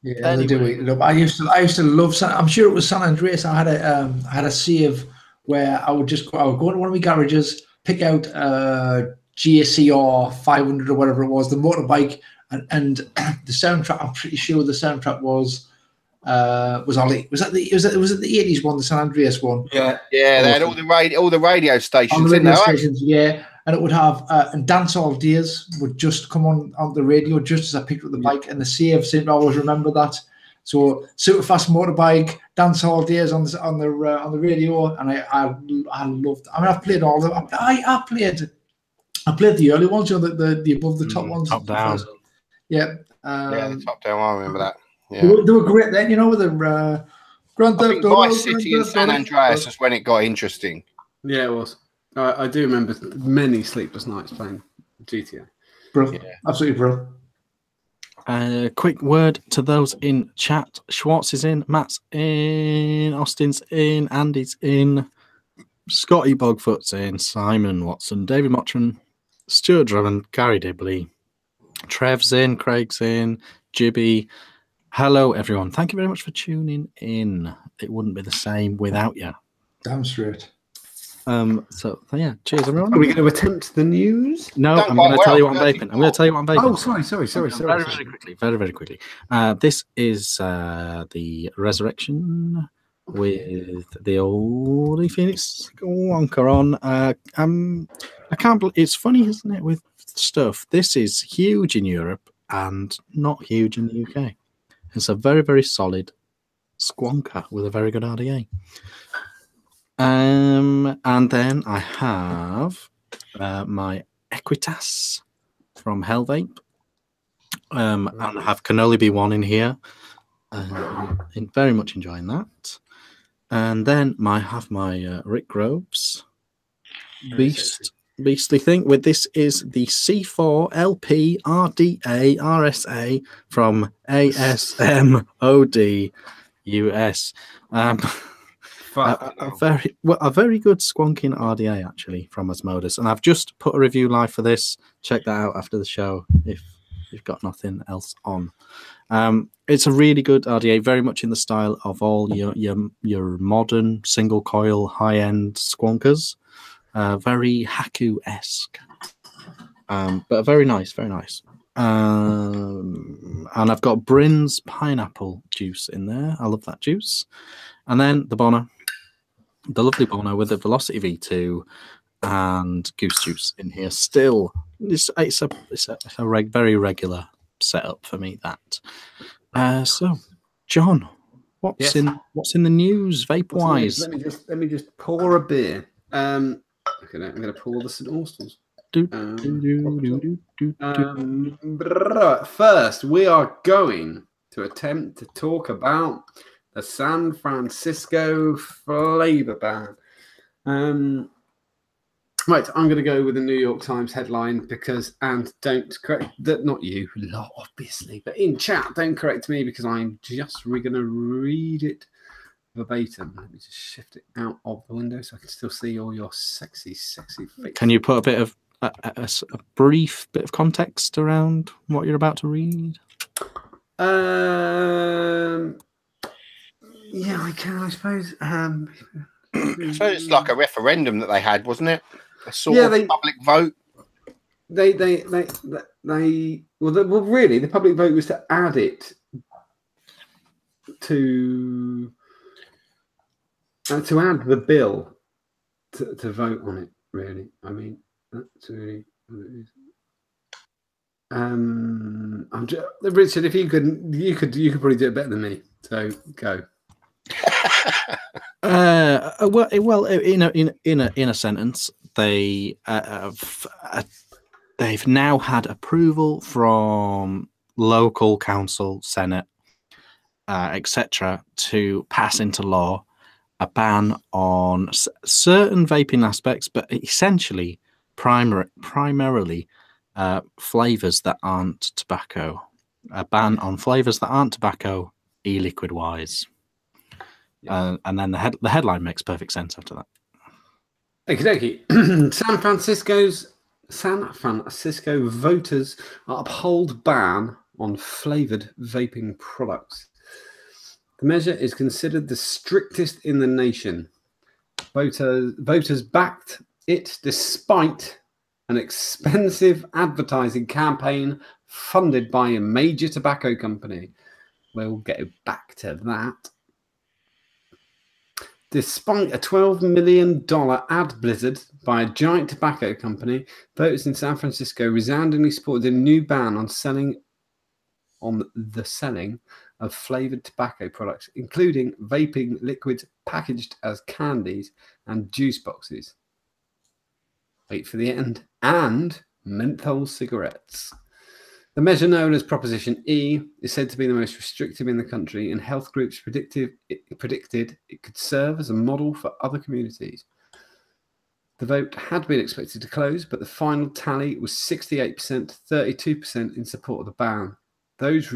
Yeah, anyway. Look, I used to love. I'm sure it was San Andreas. I had a save where I would go into one of my garages, pick out GSCR 500 or whatever it was, the motorbike, and the soundtrack. I'm pretty sure the soundtrack was Ollie. Was it the 80s one, the San Andreas one? Yeah. They had all the radio stations in there. Yeah. And it would have and Dancehall Days would just come on the radio just as I picked up the bike, and the save seemed to always remember that. So super fast motorbike, Dancehall Days on the radio, and I loved. I mean, I've played all of them. I played the early ones, the above the top ones. Top down. Yeah. The top down. I remember that. Yeah. They were great then, with the Grand Theft Auto. Vice City and San Andreas is when it got interesting. Yeah, it was. I do remember many sleepless nights playing GTA. Bro, absolutely bro. Quick word to those in chat. Schwartz is in, Matt's in, Austin's in, Andy's in, Scotty Bogfoot's in, Simon Watson, David Mottram, Stuart Drummond, Gary Dibley, Trev's in, Craig's in, Jibby. Hello, everyone. Thank you very much for tuning in. It wouldn't be the same without you. Damn straight. So yeah, cheers everyone. Are we going to attempt the news? No, I'm going to tell you what I'm vaping. I'm going to tell you what I'm vaping. Oh, sorry. Very quickly. This is the Resurrection with the old Phoenix Wonka on. I can't believe it's funny, isn't it? With stuff, this is huge in Europe and not huge in the UK. It's a very, very solid squonker with a very good RDA. And then I have my Equitas from Hell Vape. And I have Cannoli B1 in here. Very much enjoying that. And then I have my Rick Groves beastly thing. With this is the C4 LP RDA RSA from ASMOD US. A very good squonking RDA actually from Asmodus, and I've just put a review live for this. Check that out after the show if you've got nothing else on. It's a really good RDA, very much in the style of all your modern single coil high end squonkers. Very Haku-esque, but very nice. And I've got Bryn's pineapple juice in there. I love that juice. And then the Bonner. The lovely Bono with the Velocity V2 and Goose Juice in here. Still, it's a very regular setup for me. That. So, John, What's in the news, vape wise? Let me just pour a beer. Okay, I'm going to pour the St Austins. First, we are going to attempt to talk about the San Francisco flavor ban. Right, I'm going to go with the New York Times headline because, and don't correct that, not you, lot obviously, but in chat, don't correct me because I'm just going to read it verbatim. Let me just shift it out of the window so I can still see all your sexy face. Can you put a bit of a brief bit of context around what you're about to read? Yeah, I can, I suppose. So it's like a referendum that they had, wasn't it? A sort of public vote. Really, the public vote was to add it to add the bill to vote on it. Really, I mean, that's really what it is. I'm just, Richard, if you could probably do it better than me. So go. Well, in a sentence, they've now had approval from local council, senate, etc., to pass into law a ban on certain vaping aspects, but essentially primarily flavors that aren't tobacco. A ban on flavors that aren't tobacco, e-liquid wise. Yeah. And then the headline makes perfect sense after that. Okey-dokey. San Francisco voters uphold ban on flavored vaping products. The measure is considered the strictest in the nation. Voters backed it despite an expensive advertising campaign funded by a major tobacco company. We'll go back to that. Despite a $12 million ad blizzard by a giant tobacco company, voters in San Francisco resoundingly supported a new ban on the selling of flavored tobacco products, including vaping liquids packaged as candies and juice boxes. Wait for the end. And menthol cigarettes. The measure, known as Proposition E, is said to be the most restrictive in the country, and health groups predicted it could serve as a model for other communities. The vote had been expected to close, but the final tally was 68%, 32% in support of the ban. Those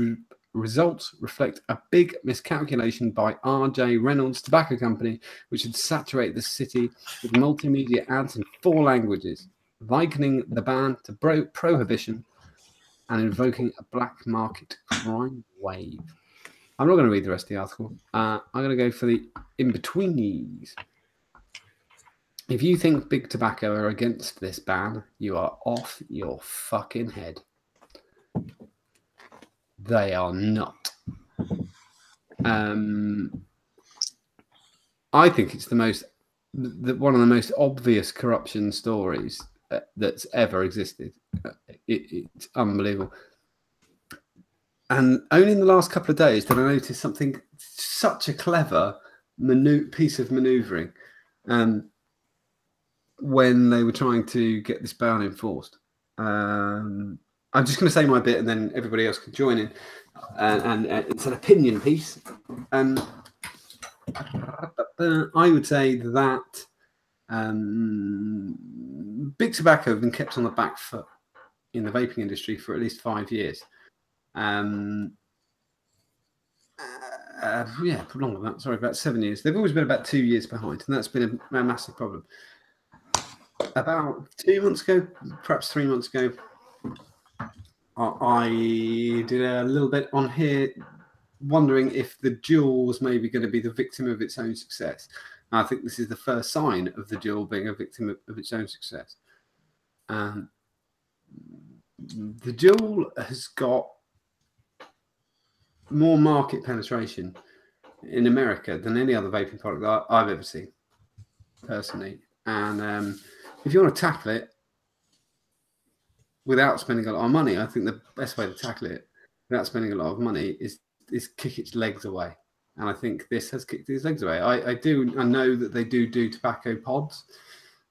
results reflect a big miscalculation by R.J. Reynolds Tobacco Company, which had saturated the city with multimedia ads in 4 languages, likening the ban to prohibition and invoking a black market crime wave. I'm not going to read the rest of the article. I'm going to go for the in-betweenies. If you think big tobacco are against this ban, you are off your fucking head. They are not. I think it's one of the most obvious corruption stories that's ever existed. It's unbelievable. And only in the last couple of days did I notice something, such a clever piece of manoeuvring when they were trying to get this ban enforced. I'm just going to say my bit and then everybody else can join in. And it's an opinion piece. I would say that big tobacco have been kept on the back foot in the vaping industry for at least 5 years. Yeah, for longer than that. Sorry, about 7 years. They've always been about 2 years behind, and that's been a massive problem. About 2 months ago, perhaps 3 months ago, I did a little bit on here wondering if the Juul was maybe going to be the victim of its own success. And I think this is the first sign of the Juul being a victim of its own success. The Juul has got more market penetration in America than any other vaping product that I've ever seen, personally. And if you want to tackle it without spending a lot of money, I think the best way to tackle it without spending a lot of money is kick its legs away. and I think this has kicked his legs away. I know that they do tobacco pods.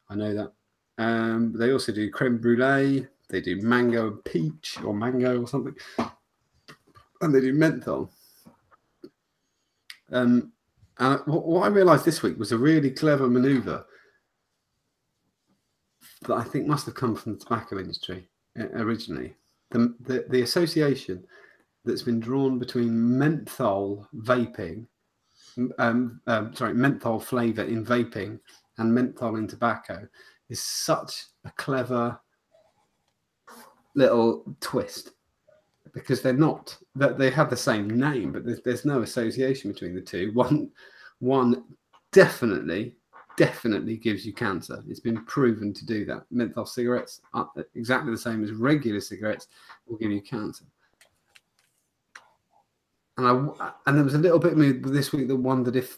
I know that. But they also do creme brulee. They do mango and peach, or mango or something, and they do menthol. And what I realised this week was a really clever manoeuvre that I think must have come from the tobacco industry originally. The association that's been drawn between menthol vaping, menthol flavour in vaping and menthol in tobacco is such a clever little twist, because they're not, that they have the same name, but there's no association between the two. One definitely gives you cancer. It's been proven to do that. Menthol cigarettes are exactly the same as regular cigarettes, will give you cancer. And there was a little bit of me this week that wondered if,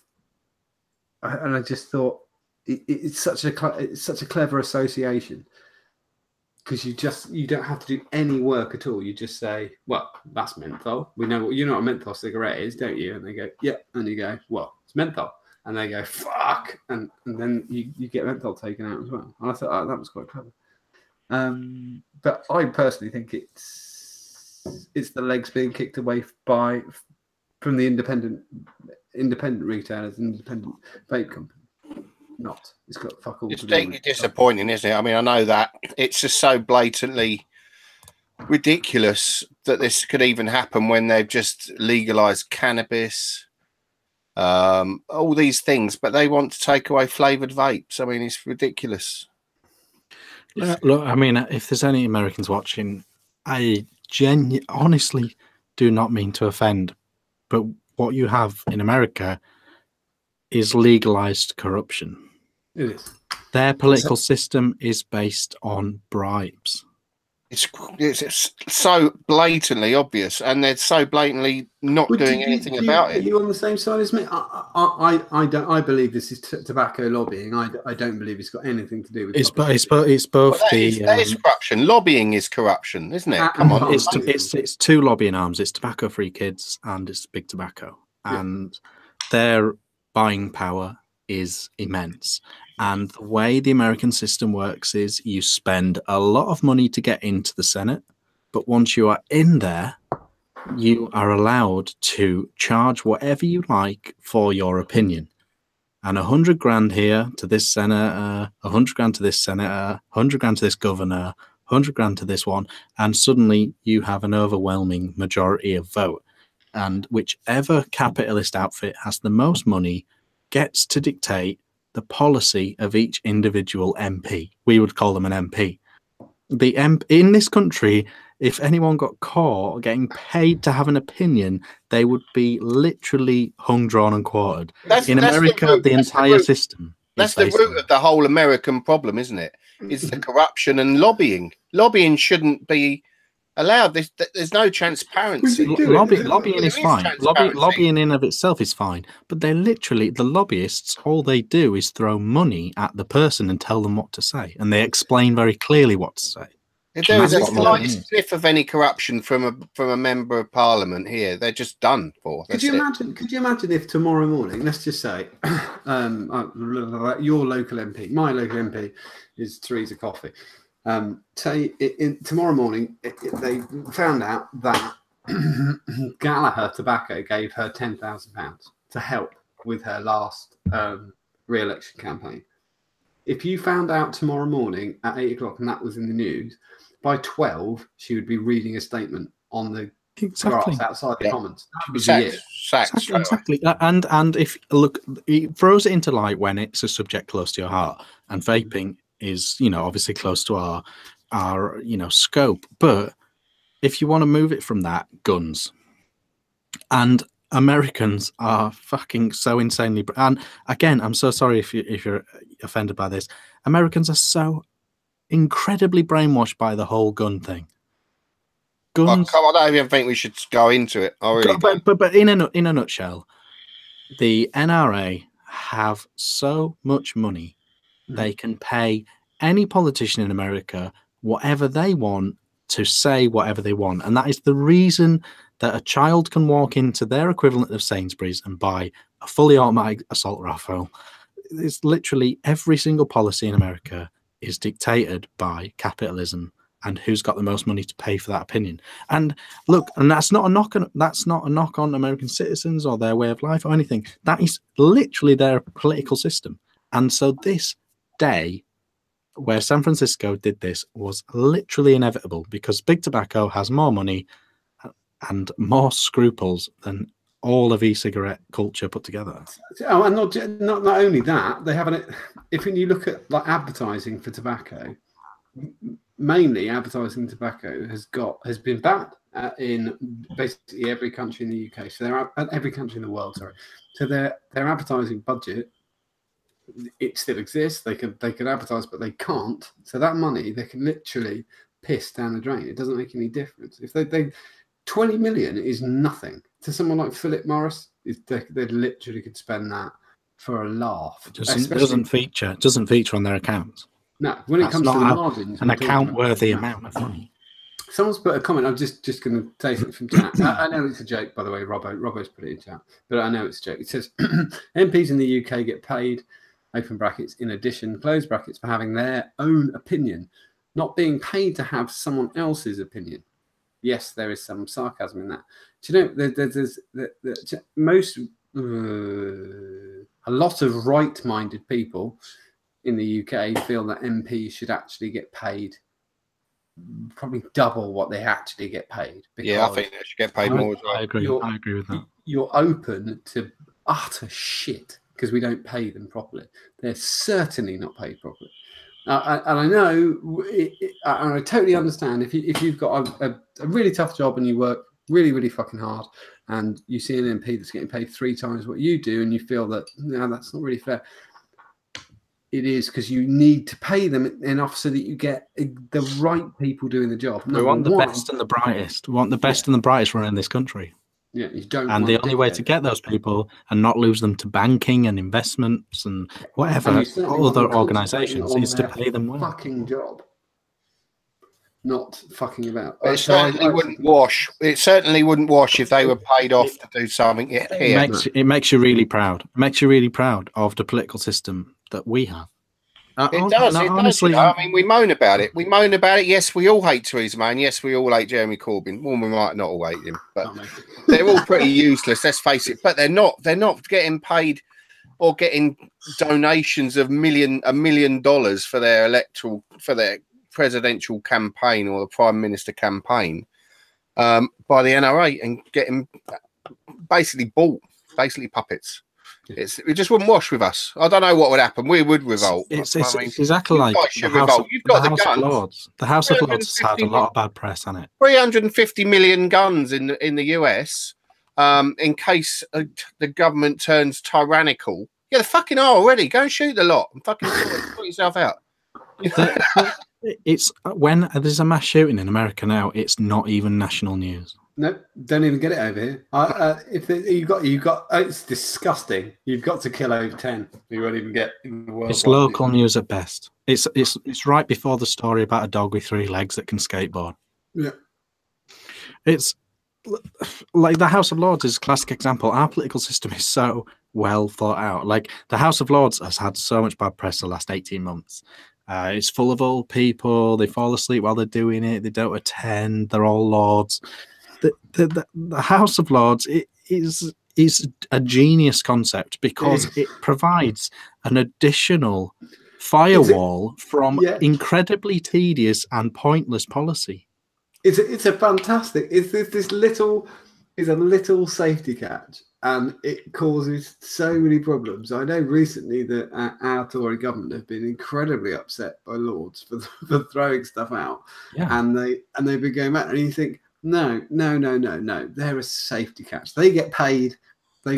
and I just thought it's such a clever association, because you don't have to do any work at all. You just say, well, that's menthol. We know what a menthol cigarette is, don't you? And they go, yeah. And you go, well, it's menthol. And they go, fuck. And then you get menthol taken out as well. And I thought, that was quite clever. But I personally think it's the legs being kicked away from the independent retailers, independent vape company. It's got fuck all. It's disappointing, isn't it? I mean, I know that it's just so blatantly ridiculous that this could even happen when they've just legalized cannabis, all these things, but they want to take away flavored vapes. I mean, it's ridiculous. Look, I mean, if there's any Americans watching, I honestly do not mean to offend, but what you have in America is legalized corruption. It is. Their political system is based on bribes. It's so blatantly obvious, and they're so blatantly not doing anything about it. Are you on the same side as me? I believe this is tobacco lobbying. I don't believe it's got anything to do with. It's both. That is corruption. Lobbying is corruption, isn't it? Come on. It's two lobbying arms. It's Tobacco Free Kids and it's Big Tobacco, and their buying power is immense. And the way the American system works is you spend a lot of money to get into the Senate, but once you are in there, you are allowed to charge whatever you like for your opinion. And 100 grand here to this senator, 100 grand to this senator, 100 grand to this governor, 100 grand to this one, and suddenly you have an overwhelming majority of vote. And whichever capitalist outfit has the most money gets to dictate the policy of each individual MP. We would call them an MP. In this country, if anyone got caught getting paid to have an opinion, they would be literally hung, drawn, and quartered. In America, the entire system. That's the root of the whole American problem, isn't it? It's the corruption and lobbying. Lobbying shouldn't be allowed. There's no transparency. Lobbying is fine. Lobbying in of itself is fine. But they're literally, the lobbyists, all they do is throw money at the person and tell them what to say. And they explain very clearly what to say. If there is a slight sniff of any corruption from a member of parliament here, they're just done for. Could you imagine if tomorrow morning, let's just say, your local MP, my local MP is Theresa Coffey. Tomorrow morning, they found out that Gallagher Tobacco gave her £10,000 to help with her last re-election campaign. If you found out tomorrow morning at 8 o'clock and that was in the news, by 12 she would be reading a statement on the grass outside the Commons. Exactly. And if look, it throws it into light when it's a subject close to your heart, and vaping is, obviously close to our scope. But if you want to move it from that, guns. And Americans are fucking so insanely. And again, I'm so sorry if you're offended by this. Americans are so incredibly brainwashed by the whole gun thing. Guns. I don't even think we should go into it. But in a nutshell, the NRA have so much money. They can pay any politician in America whatever they want to say whatever they want. And that is the reason that a child can walk into their equivalent of Sainsbury's and buy a fully automatic assault rifle. It's literally every single policy in America is dictated by capitalism and who's got the most money to pay for that opinion. And look, and that's not a knock on American citizens or their way of life or anything. That is literally their political system. And so this day where San Francisco did this was literally inevitable because Big Tobacco has more money and more scruples than all of e-cigarette culture put together. Oh, and not only that, they haven't. If you look at like advertising for tobacco, mainly advertising tobacco has been banned in basically every country in the UK. So they're every country in the world. Sorry. So their advertising budget, it still exists. They can advertise, but they can't. So that money they can literally piss down the drain. It doesn't make any difference. If they 20 million is nothing to someone like Philip Morris. They literally could spend that for a laugh. It doesn't feature on their accounts. No, when it comes to the margins, an account-worthy amount of money. Someone's put a comment. I'm just going to take it from chat. I know it's a joke, by the way. Robbo's put it in chat, but I know it's a joke. It says MPs in the UK get paid, open brackets, in addition, close brackets, for having their own opinion, not being paid to have someone else's opinion. Yes, there is some sarcasm in that. Do you know, a lot of right-minded people in the UK feel that MPs should actually get paid probably double what they actually get paid. Yeah, I think they should get paid more as well. I agree with that. You're open to utter shit because we don't pay them properly. They're certainly not paid properly. And I know, and I totally understand if you've got a really tough job and you work really, really fucking hard, and you see an MP that's getting paid 3 times what you do, and you feel that no, that's not really fair. It is because you need to pay them enough so that you get the right people doing the job. We want the best and the brightest. We want the best and the brightest running this country. Yeah, you don't. And the only way to get those people and not lose them to banking and investments and whatever other organisations is to pay them well. Fucking job, not fucking about. It certainly wouldn't wash. It certainly wouldn't wash if they were paid off to do something here. It makes you really proud. It makes you really proud of the political system that we have. It does. Honestly, I mean, we moan about it. Yes, we all hate Theresa May, and yes, we all hate Jeremy Corbyn. Well, we might not all hate him, but they're all pretty useless. Let's face it. But they're not getting paid or getting donations of $1 million for their presidential campaign or the prime minister campaign by the NRA and getting basically bought, basically puppets. It just wouldn't wash with us. I don't know what would happen. We would revolt. It's exactly like the House of Lords. The House of Lords has had a lot of bad press on it. 350 million guns in the US in case the government turns tyrannical. Yeah, they fucking are already. Go and shoot the lot and fucking sort yourself out. It's when there's a mass shooting in America now, it's not even national news. No, don't even get it over here. You got. It's disgusting. You've got to kill over 10. You won't even get in the world. It's local news at best. It's right before the story about a dog with 3 legs that can skateboard. Yeah, it's like the House of Lords is a classic example. Our political system is so well thought out. Like the House of Lords has had so much bad press the last 18 months. It's full of old people. They fall asleep while they're doing it. They don't attend. They're all lords. The House of Lords is a genius concept because it provides an additional firewall from incredibly tedious and pointless policy. It's a fantastic. It's a little safety catch, and it causes so many problems. I know recently that our Tory government have been incredibly upset by Lords for throwing stuff out, and they've been going back, and you think. No. They're a safety catch. They get paid. They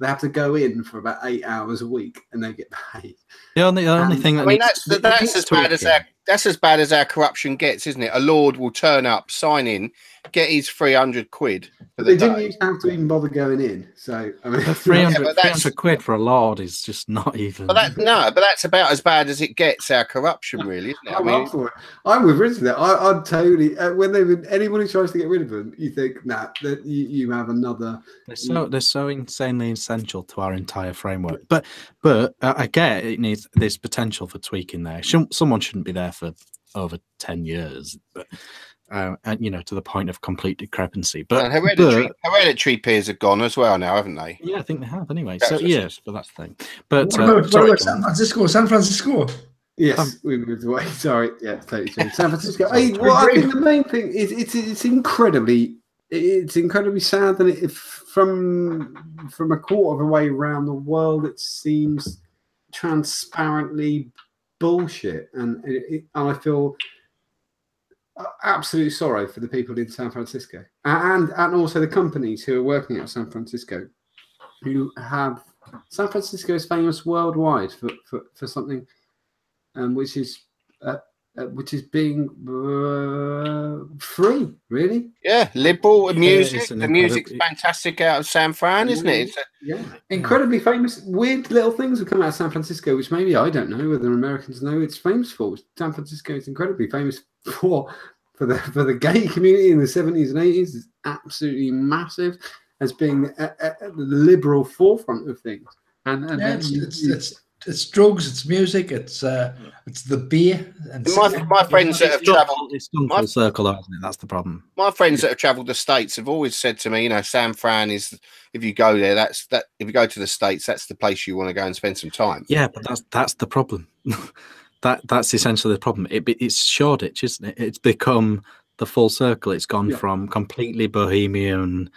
have to go in for about 8 hours a week, and they get paid. The only thing that's as bad as that's as bad as our corruption gets, isn't it? A lord will turn up, sign in, get his 300 quid for the They didn't day. used to have to even bother going in. So I mean, But 300, Yeah, but that's- 300 quid for a lord is just not even. But that's about as bad as it gets. Our corruption, really, isn't it? I I'm mean, up for it. I'm with Richard there. I'm totally. When anyone who tries to get rid of them, you think, nah, that you have another. They're so insanely essential to our entire framework. But I get it needs there's potential for tweaking there. Someone shouldn't be there for over 10 years, but and to the point of complete decrepancy. But hereditary peers are gone as well now, haven't they? Yeah, I think they have anyway. That's so yes, but that's the thing. But what about San Francisco? San Francisco. Yes, we moved away. Sorry, yeah, totally true. San Francisco. I think the main thing is it's incredibly sad that from a quarter of a way around the world, it seems transparently bullshit, and I feel absolute sorrow for the people in San Francisco and also the companies who are working at San Francisco, who have San Francisco is famous worldwide for something which is being free, really. Yeah, liberal music. The music's fantastic out of San Fran, isn't it? Incredibly famous. Weird little things have come out of San Francisco, which maybe I don't know whether Americans know it's famous for. San Francisco is incredibly famous for the gay community in the 70s and 80s. It's absolutely massive as being the liberal forefront of things. And it's drugs, it's music, it's the beer. And my friends that have travelled, it's done full circle, isn't it? That's the problem. My friends that have travelled the States have always said to me, San Fran is, if you go there, if you go to the States, that's the place you want to go and spend some time. Yeah, but that's the problem. That's essentially the problem. It's Shoreditch, isn't it? It's become the full circle. It's gone from completely bohemian,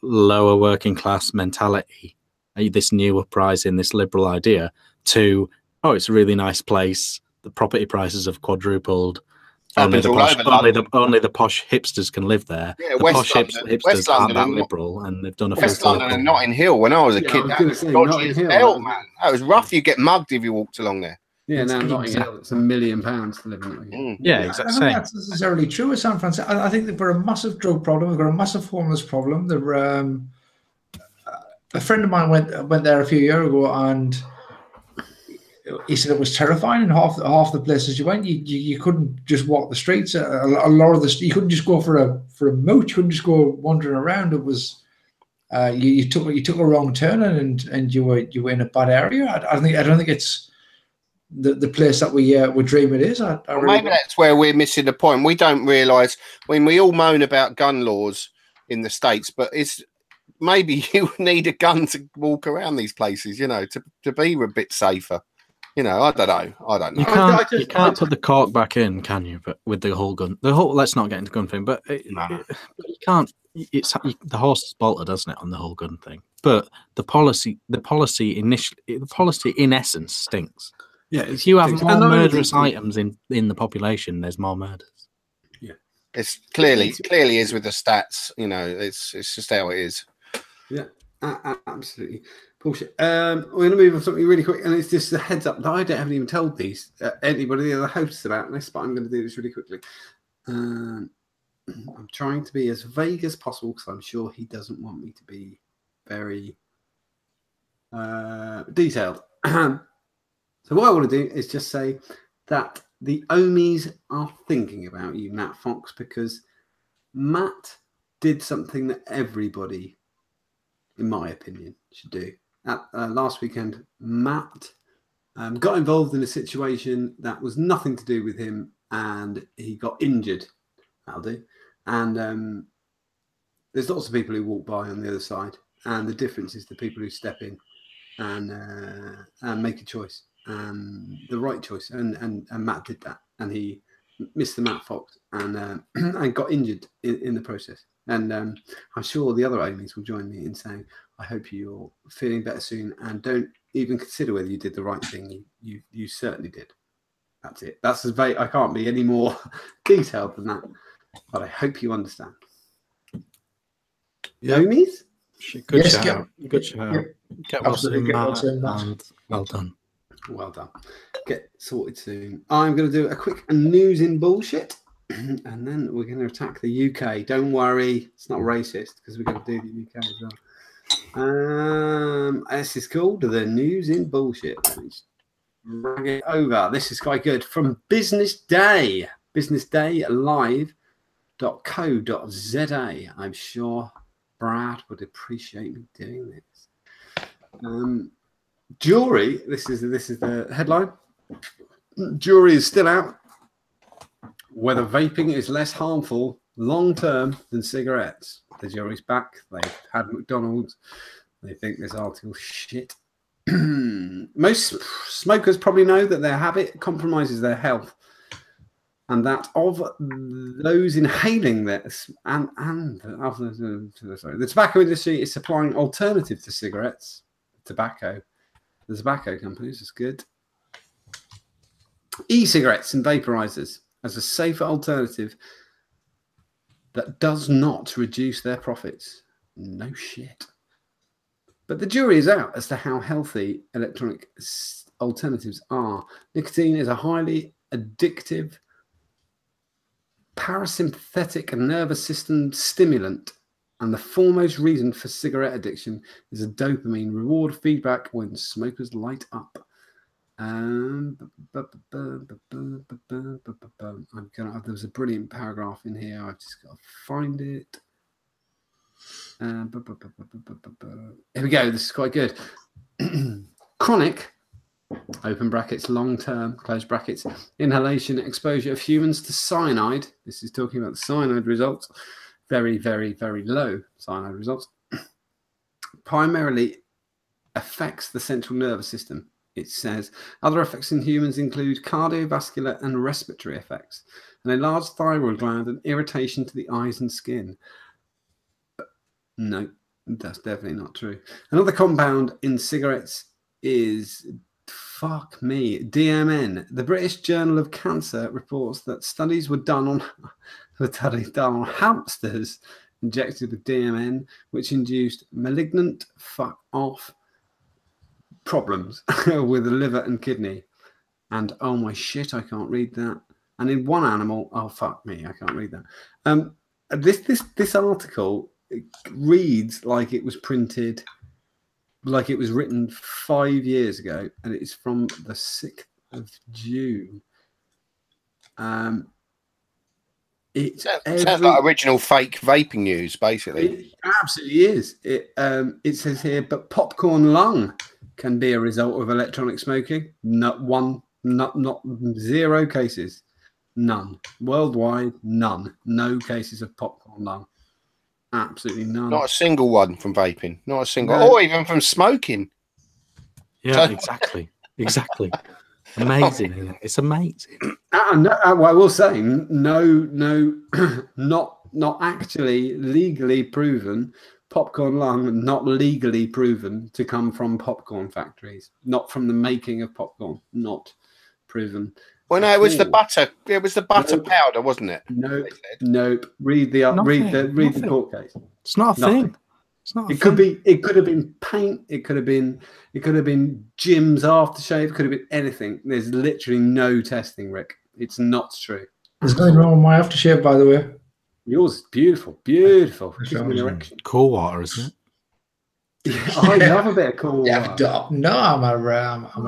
lower working class mentality, this new uprising, this liberal idea, to it's a really nice place. The property prices have quadrupled. Only the posh hipsters can live there. Yeah, the posh hipsters aren't that liberal, and they've done a West London and Notting Hill. When I was a kid, that was dodgy as hell, man. That was rough. You get mugged if you walked along there. Yeah, now Notting Hill, it's £1 million to live in Notting Hill. Yeah, exactly. I don't think that's necessarily true with San Francisco. I think that we're a massive drug problem. We've got a massive homeless problem. A friend of mine went there a few years ago, and he said it was terrifying. In half the places you went, you couldn't just walk the streets. A lot of you couldn't just go for a mooch. You couldn't just go wandering around. It was you took a wrong turn and you were in a bad area. I don't think it's the place that we dream it is. Maybe that's where we're missing the point. We don't realise when we all moan about gun laws in the States, but it's maybe you need a gun to walk around these places, to be a bit safer. I don't know. You can't put the cork back in, can you? But with the whole gun, let's not get into gun thing. But you can't. The horse is bolted, doesn't it, on the whole gun thing? But the policy in essence stinks. Yeah, if you have more murderous items in the population, there's more murders. Yeah, it's clearly is with the stats. It's just how it is. Yeah, absolutely bullshit. We're going to move on something really quick, and it's just a heads up that I haven't even told anybody, the other hosts, about this, but I'm going to do this really quickly. I'm trying to be as vague as possible because I'm sure he doesn't want me to be very detailed. So what I want to do is just say that the Omies are thinking about you, Matt Fox, because Matt did something that everybody, in my opinion, should do. Last weekend, Matt got involved in a situation that was nothing to do with him, and he got injured. That'll do. And there's lots of people who walk by on the other side, and the difference is the people who step in and make a choice, the right choice. And Matt did that, and he missed the Matt Fox and got injured in the process. And I'm sure the other Omies will join me in saying, I hope you're feeling better soon, and don't even consider whether you did the right thing. You certainly did. That's it. That's as vague. I can't be any more detailed than that. But I hope you understand. Omies? Good shout. Get well soon, Matt, and well done. Well done. Get sorted soon. I'm going to do a quick news in bullshit, and then we're going to attack the UK. Don't worry, it's not racist because we're going to do the UK as well. This is called the news in bullshit. Let me just drag it over. This is quite good from Business Day. businessdaylive.co.za. I'm sure Brad would appreciate me doing this. Jury, this is the headline. Jury is still out whether vaping is less harmful long term than cigarettes. The jury's back. They've had McDonald's. They think this article's shit. Most smokers probably know that their habit compromises their health, and that of those inhaling this and the tobacco industry is supplying alternatives to cigarettes. Tobacco. The tobacco companies is good. E-cigarettes and vaporizers as a safer alternative that does not reduce their profits. No shit. But the jury is out as to how healthy electronic alternatives are. Nicotine is a highly addictive parasympathetic nervous system stimulant, and the foremost reason for cigarette addiction is a dopamine reward feedback when smokers light up. There was a brilliant paragraph in here. I've just got to find it. Here we go. This is quite good. Chronic, open brackets, long-term, close brackets, inhalation exposure of humans to cyanide. This is talking about the cyanide results. Very, very, very low cyanide results. Primarily affects the central nervous system. It says other effects in humans include cardiovascular and respiratory effects, and a large thyroid gland and irritation to the eyes and skin. No, that's definitely not true. Another compound in cigarettes is, fuck me, DMN. The British Journal of Cancer reports that studies were done on hamsters injected with DMN, which induced malignant fuck off problems with the liver and kidney. And oh my shit, I can't read that. And in one animal, oh fuck me, I can't read that. This article reads like it was printed, like it was written 5 years ago, and it's from the 6th of June. It sounds like original fake vaping news, basically. It absolutely is. It says here, but popcorn lung can be a result of electronic smoking. Not 0 cases. None. Worldwide, none. No cases of popcorn lung. Absolutely none. Not a single one from vaping. Not a single. No. Or even from smoking. Yeah, exactly. Exactly. Amazing. Isn't it? It's amazing. I will say, no, not actually legally proven. Popcorn lung, not legally proven to come from popcorn factories, not from the making of popcorn, not proven. Well, no, it was the butter. It was the butter powder, wasn't it? Nope. Read the court case. It's not a thing. It's not. It could be. It could have been paint. It could have been Jim's aftershave. It could have been anything. There's literally no testing, Rick. It's not true. There's nothing wrong with my aftershave, by the way. Yours is beautiful. Beautiful. Cool water, isn't it? Yeah, I love a bit of cool water. No, I'm an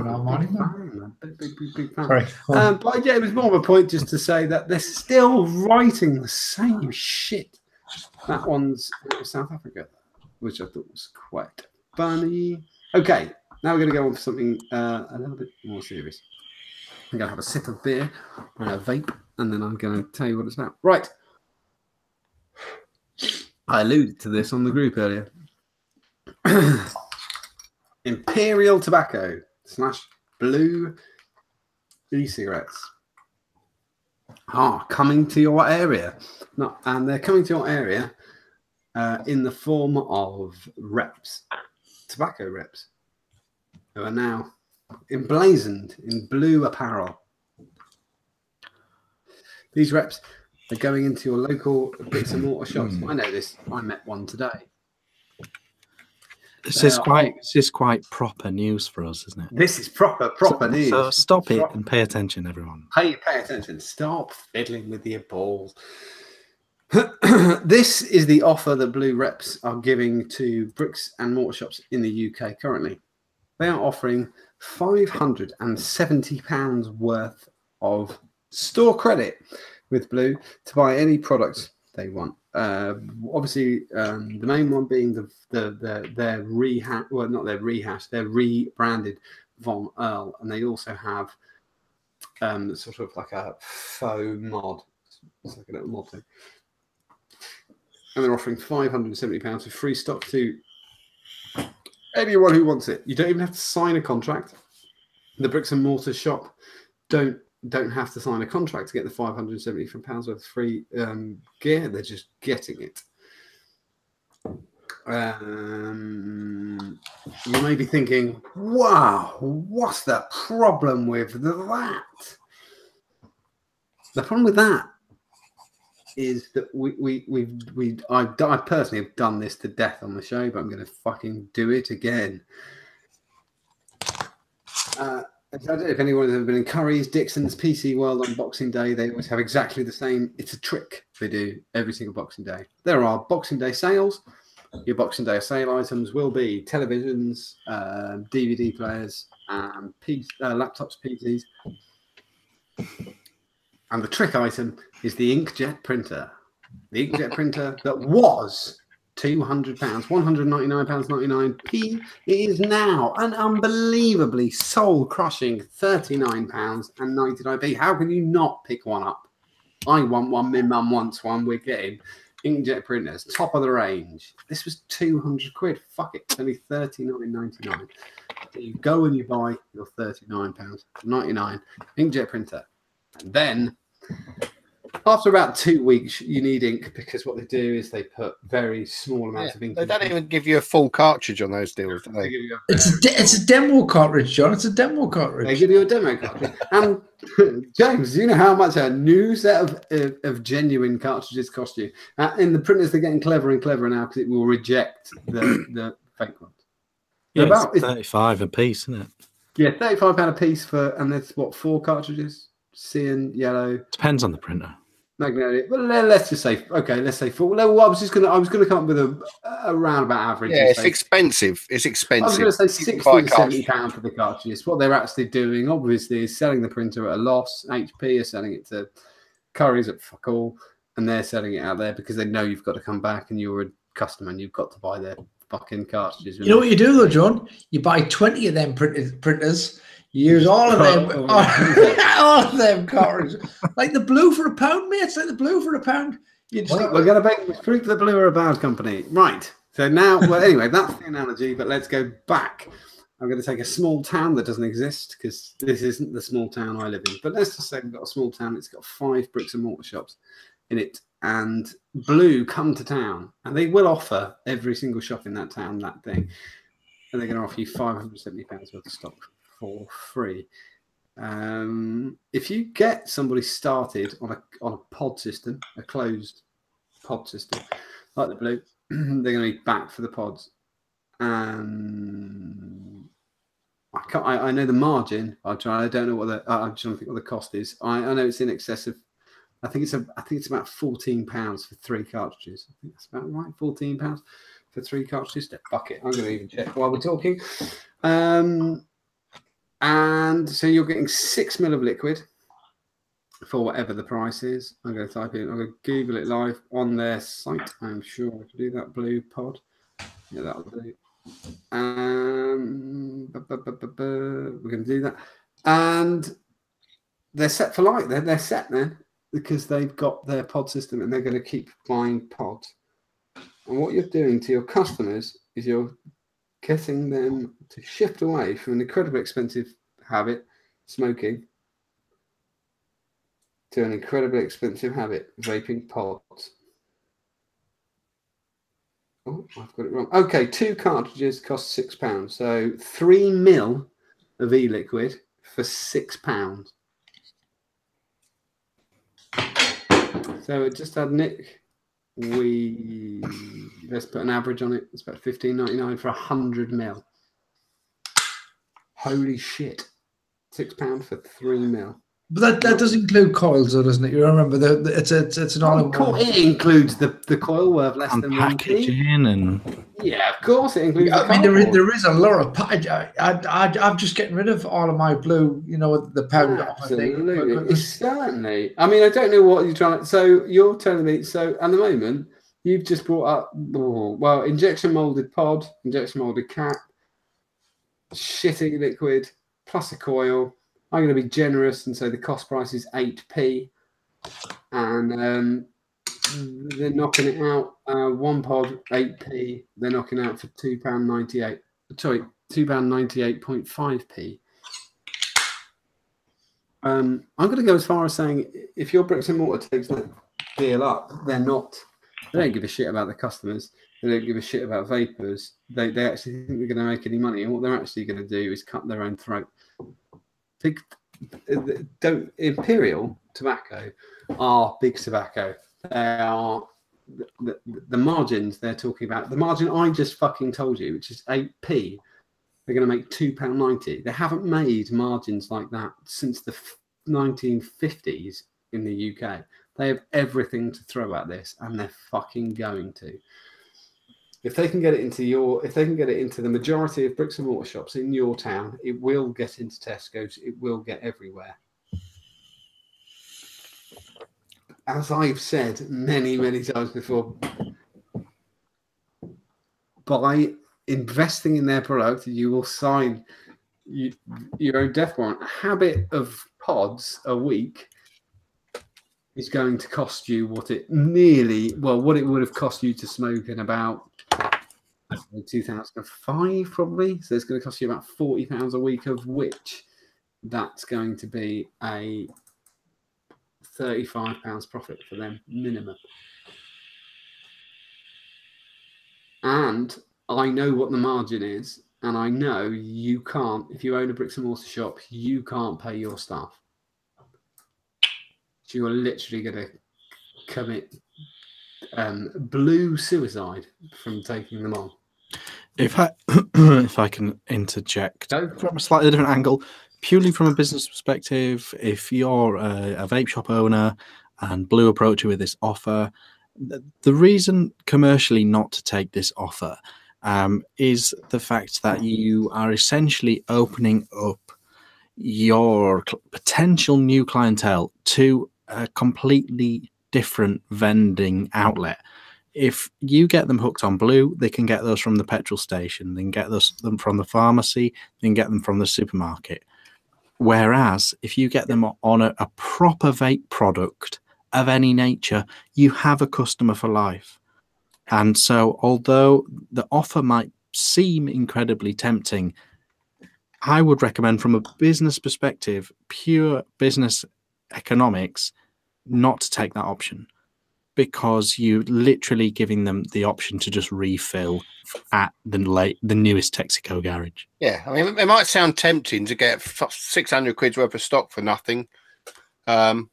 Armani man. Big fan. Sorry. But yeah, it was more of a point just to say that they're still writing the same shit. That one's South Africa, which I thought was quite funny. Okay, now we're going to go on for something a little bit more serious. I'm going to have a sip of beer and a vape, and then I'm going to tell you what it's about. Right. I alluded to this on the group earlier. Imperial Tobacco / Blue e-cigarettes are coming to your area. And they're coming to your area in the form of reps, tobacco reps, who are now emblazoned in blue apparel. These reps are going into your local bricks and mortar shops. I know this. I met one today. This is quite proper news for us, isn't it? This is proper news. So stop it and pay attention, everyone. Pay attention. Stop fiddling with your balls. This is the offer that Blue reps are giving to bricks and mortar shops in the UK currently. They are offering £570 worth of store credit with Blue to buy any products they want. Obviously, the main one being their rebranded Von Earl, and they also have sort of like a faux mod. It's like a little mod thing. And they're offering £570 of free stock to anyone who wants it. You don't even have to sign a contract. The bricks and mortar shop don't have to sign a contract to get the £570 worth of free gear. They're just getting it. You may be thinking, wow, what's the problem with that? The problem with that is that I personally have done this to death on the show, but I'm going to fucking do it again. I don't know if anyone has ever been in Curry's, Dixon's, PC World on Boxing Day. They always have exactly the same. It's a trick they do every single Boxing Day. There are Boxing Day sales. Your Boxing Day sale items will be televisions, DVD players, laptops, PCs. And the trick item is the inkjet printer. The inkjet printer that was £200, £199.99. It is now an unbelievably soul-crushing £39.99. How can you not pick one up? I want one, my mum wants one. We're getting inkjet printers, top of the range. This was £200. Fuck it, it's only £39.99. You go and you buy your £39.99 inkjet printer. And then after about 2 weeks, you need ink, because what they do is they put very small amounts of ink. They don't even give you a full cartridge on those deals, do they? It's a demo cartridge, John. It's a demo cartridge. They give you a demo cartridge. And James, do you know how much a new set of genuine cartridges cost you? In the printers, they're getting cleverer and cleverer now, because it will reject the fake ones. Yeah, it's 35 a piece, isn't it? Yeah, £35 a piece and there's what, 4 cartridges? Cyan, yellow. Depends on the printer. Magnetic. Well, let's just say, okay, let's say 4. Well, I was going to come up with a roundabout average. Yeah, it's expensive. It's expensive. I was going to say £60 to £70 for the cartridges. What they're actually doing, obviously, is selling the printer at a loss. HP are selling it to Curry's at fuck all, and they're selling it out there because they know you've got to come back and you're a customer and you've got to buy their fucking cartridges. You know what you do though, John? You buy 20 of them printers. You use all of them, all of them cartridges. Like the blue for £1, mate. It's like the blue for £1. We're going to prove the blue are a bad company. Right. So now, well, anyway, that's the analogy, but let's go back. I'm going to take a small town that doesn't exist, because this isn't the small town I live in. But let's just say we've got a small town. It's got 5 bricks and mortar shops in it. And Blue come to town, and they will offer every single shop in that town that thing. And they're going to offer you £570 worth of stock for free. If you get somebody started on a pod system, a closed pod system like the Blue, they're going to be back for the pods. I know the margin. I don't know what I'm trying to think what the cost is. I know it's in excess of. I think it's about £14 for 3 cartridges. I think that's about right. £14 for 3 cartridges. Fuck it. I'm going to even check while we're talking. And so you're getting 6 ml of liquid for whatever the price is. I'm going to type in, I'm going to Google it live on their site. I'm sure I can do that. Blue pod. Yeah, that'll do. We're going to do that. And they're set for life. They're set then, because they've got their pod system and they're going to keep buying pods. And what you're doing to your customers is you're getting them to shift away from an incredibly expensive habit, smoking, to an incredibly expensive habit, vaping pods. Oh, I've got it wrong. Okay, 2 cartridges cost £6. So 3 ml of e-liquid for £6. So it just had Nick let's put an average on it. It's about $15.99 for 100 ml. Holy shit! £6 for 3 ml. But that does include coils, though, doesn't it? You remember it's an all-in-one. It includes the coil worth less And than packaging and yeah, of course it includes. I mean, there is a lot of I'm just getting rid of all of my blue, you know, the pound. Absolutely, it's certainly. I mean, I don't know what you're trying to. So you're telling me. So at the moment, you've just brought up injection molded pod, injection molded cap, shitty liquid plus a coil. I'm going to be generous and say the cost price is 8p, and they're knocking it out. One pod 8p. They're knocking out for £2.98. Sorry, £2.98.5p. I'm going to go as far as saying if your bricks and mortar takes that deal up, they don't give a shit about the customers. They don't give a shit about vapors. They actually think they're going to make any money, and what they're actually going to do is cut their own throat. Imperial tobacco are big tobacco. They are the margins they're talking about. The margin I just fucking told you, which is 8p, they're going to make £2.90. They haven't made margins like that since the 1950s in the UK. They have everything to throw at this, and they're fucking going to. If they can get it into the majority of bricks and mortar shops in your town, it will get into Tesco's. It will get everywhere. As I've said many, many times before, by investing in their product, you will sign your own death warrant. A habit of pods a week is going to cost you what it would have cost you to smoke in about 2005 probably. So it's going to cost you about £40 a week, of which that's going to be a £35 profit for them minimum. And I know what the margin is, and I know you can't, if you own a bricks and mortar shop, you can't pay your staff. So you're literally going to commit blue suicide from taking them on. If I can interject from a slightly different angle, purely from a business perspective, if you're a vape shop owner and Blue approach you with this offer, the reason commercially not to take this offer is the fact that you are essentially opening up your potential new clientele to a completely different vending outlet. If you get them hooked on Blue, they can get those from the petrol station, they can get them from the pharmacy, they can get them from the supermarket. Whereas if you get them on a proper vape product of any nature, you have a customer for life. And so although the offer might seem incredibly tempting, I would recommend from a business perspective, pure business economics, not to take that option, because you're literally giving them the option to just refill at the newest Texaco garage. Yeah, I mean, it might sound tempting to get 600 quid's worth of stock for nothing. You'll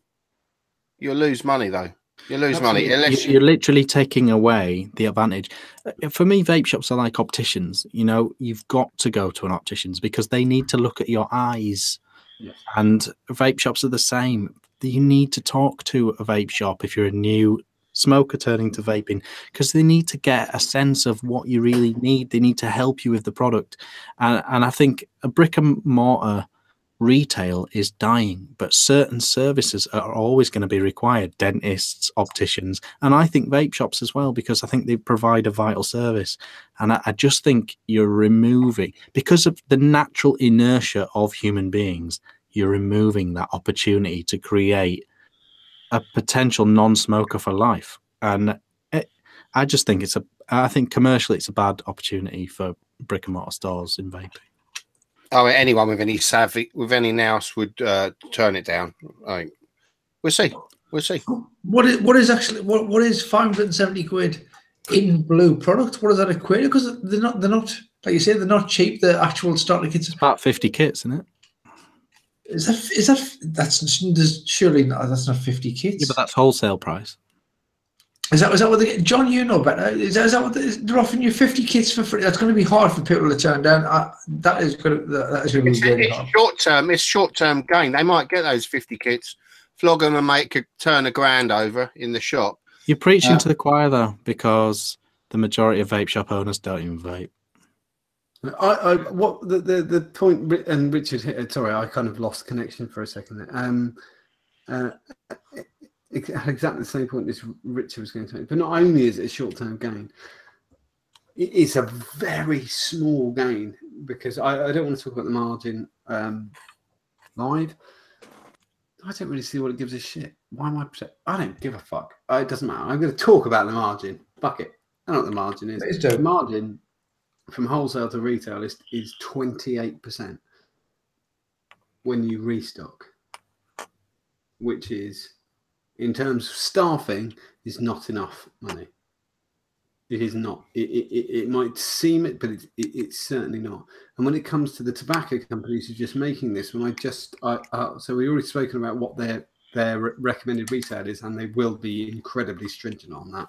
lose money, though. You lose money. Unless you're literally taking away the advantage. For me, vape shops are like opticians. You know, you've got to go to an optician's because they need to look at your eyes. Yes. And vape shops are the same. You need to talk to a vape shop if you're a new smoker turning to vaping, because they need to get a sense of what you really need. They need to help you with the product. And I think a brick and mortar retail is dying, but certain services are always going to be required. Dentists, opticians, and I think vape shops as well, because I think they provide a vital service. And I just think you're removing, because of the natural inertia of human beings, you're removing that opportunity to create a potential non-smoker for life. And I just think I think commercially it's a bad opportunity for brick and mortar stores in vaping. Oh, anyone with any savvy, with any nous would turn it down. We'll see. We'll see. What is 570 quid in Blue product? What does that equate? Because they're not like you said, they're not cheap. The actual starter kits is about 50 kits, isn't it? That's surely not, that's not 50 kits. Yeah, but that's wholesale price. Is that what they get? John, you know better. Is that what they're offering you 50 kits for free? That's going to be hard for people to turn down. That is going to be really hard. It's short-term gain. They might get those 50 kits, flog them and turn $1,000 over in the shop. You're preaching to the choir, though, because the majority of vape shop owners don't even vape. What the point, and Richard hit, sorry, I kind of lost connection for a second there. Exactly the same point as Richard was going to make. But not only is it a short-term gain, it's a very small gain, because I don't want to talk about the margin live. I don't really see what it gives a shit. Why am I don't give a fuck. It doesn't matter. I'm going to talk about the margin. Fuck it. I know what the margin is. The margin from wholesale to retail is 28% when you restock, which is, in terms of staffing, is not enough money. It is not. It might seem it, but it's certainly not. And when it comes to the tobacco companies who are just making this, so we've already spoken about what their recommended retail is, and they will be incredibly stringent on that.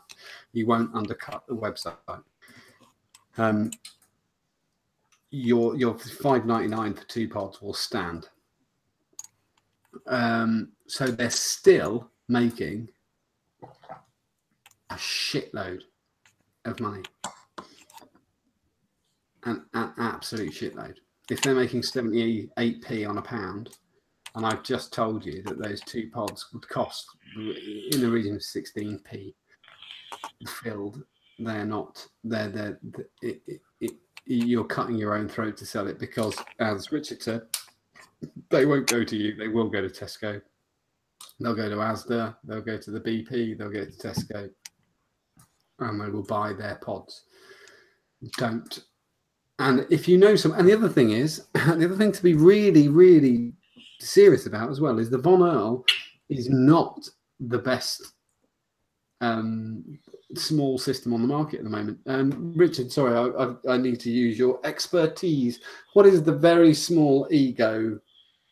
You won't undercut the website. Your $5.99 for 2 pods will stand. So they're still making a shitload of money, an absolute shitload. If they're making 78p on a pound, and I've just told you that those 2 pods would cost in the region of 16p filled, they're not. You're cutting your own throat to sell it, because, as Richard said, they won't go to you. They will go to Tesco. They'll go to Asda. They'll go to the BP. They'll go to Tesco, and they will buy their pods. Don't. And if you know some, and the other thing to be really, really serious about as well is the Von Earl is not the best small system on the market at the moment. Richard, sorry, I need to use your expertise. What is the very small Ego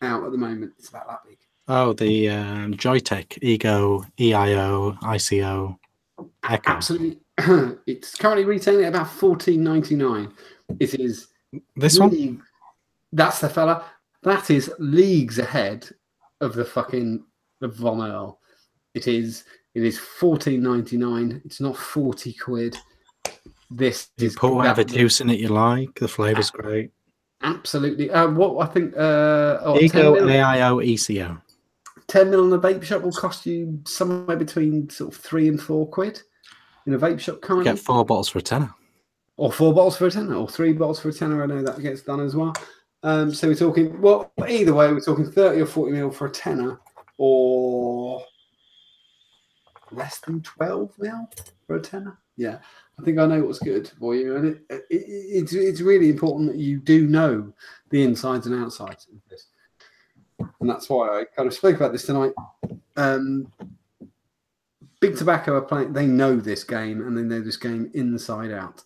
out at the moment? It's about that big. Oh, the Joytech Ego EIO ICO Echo. Absolutely. It's currently retailing at about $14.99. It is this one. That's the fella. That is leagues ahead of the fucking Von Earl. It is $14.99. It's not 40 quid. This is put whatever juice in it you like. The flavor's great. Absolutely. What I think Ego AIO ECO. 10 mil in a vape shop will cost you somewhere between sort of 3 and 4 quid in a vape shop currently. You get 4 bottles for a tenner. Or 4 bottles for a tenner, or 3 bottles for a tenner. I know that gets done as well. So we're talking, well, either way, we're talking 30 or 40 mil for a tenner, or less than 12 mil for a tenner. Yeah, I think I know what's good for you. And it's really important that you do know the insides and outsides of this. And that's why I kind of spoke about this tonight. Big Tobacco are playing, they know this game, and they know this game inside out.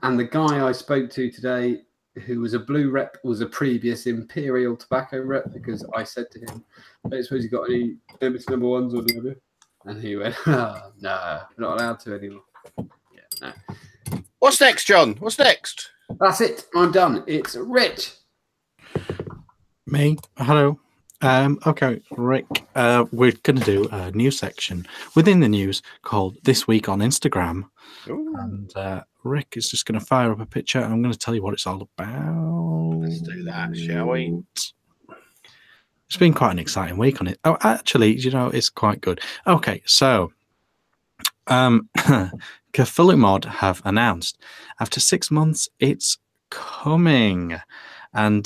And the guy I spoke to today, who was a blue rep, was a previous Imperial Tobacco rep, because I said to him, I don't suppose you got any limited number ones or whatever? And he went, oh, no, we're not allowed to anymore. Yeah, no. What's next, John? What's next? That's it. I'm done. It's Rich. Me. Hello. Okay, Rick, we're going to do a new section within the news called This Week on Instagram. Ooh. And Rick is just going to fire up a picture, and I'm going to tell you what it's all about. Let's do that, shall we? It's been quite an exciting week on it. Oh, actually, you know, it's quite good. Okay, so Cthulhu have announced after 6 months it's coming. And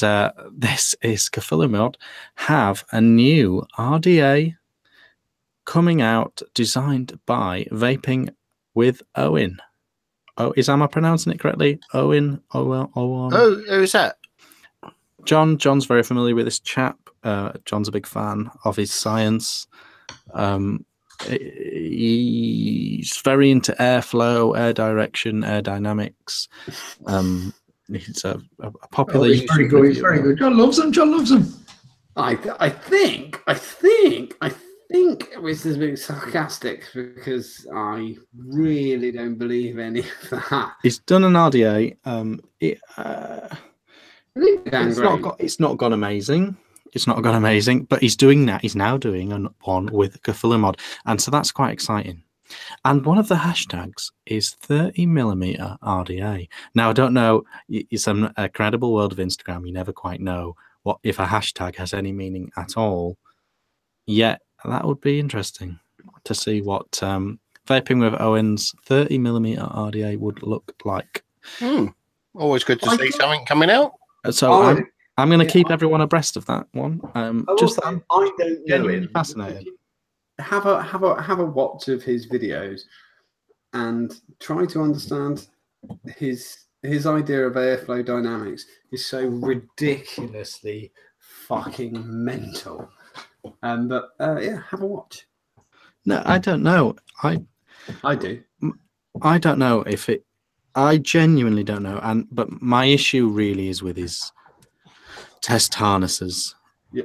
this is Cthulhu have a new RDA coming out, designed by Vaping with Owen. Oh, am I pronouncing it correctly? Owen. Oh, who's that? John's very familiar with this chap. John's a big fan of his science. He's very into airflow, air direction, air dynamics. He's a popular. He's very good. He's very good. John loves him. I think this is being sarcastic because I really don't believe any of that. He's done an RDA. It's not gone amazing. It's not gone amazing, but he's doing that. He's now doing one with Cthulhu mod, and so that's quite exciting. And one of the hashtags is 30mm RDA. Now, I don't know. It's a credible world of Instagram. You never quite know what if a hashtag has any meaning at all. Yet that would be interesting to see what Vaping with Owen's 30mm RDA would look like. Always good to see something coming out. So I'm going to keep everyone abreast of that one. I don't know it. Fascinating. Have a watch of his videos and try to understand his idea of airflow dynamics is so ridiculously fucking mental. But have a watch. No, I don't know. I do. I don't know if it. I genuinely don't know. But my issue really is with his test harnesses. Yeah.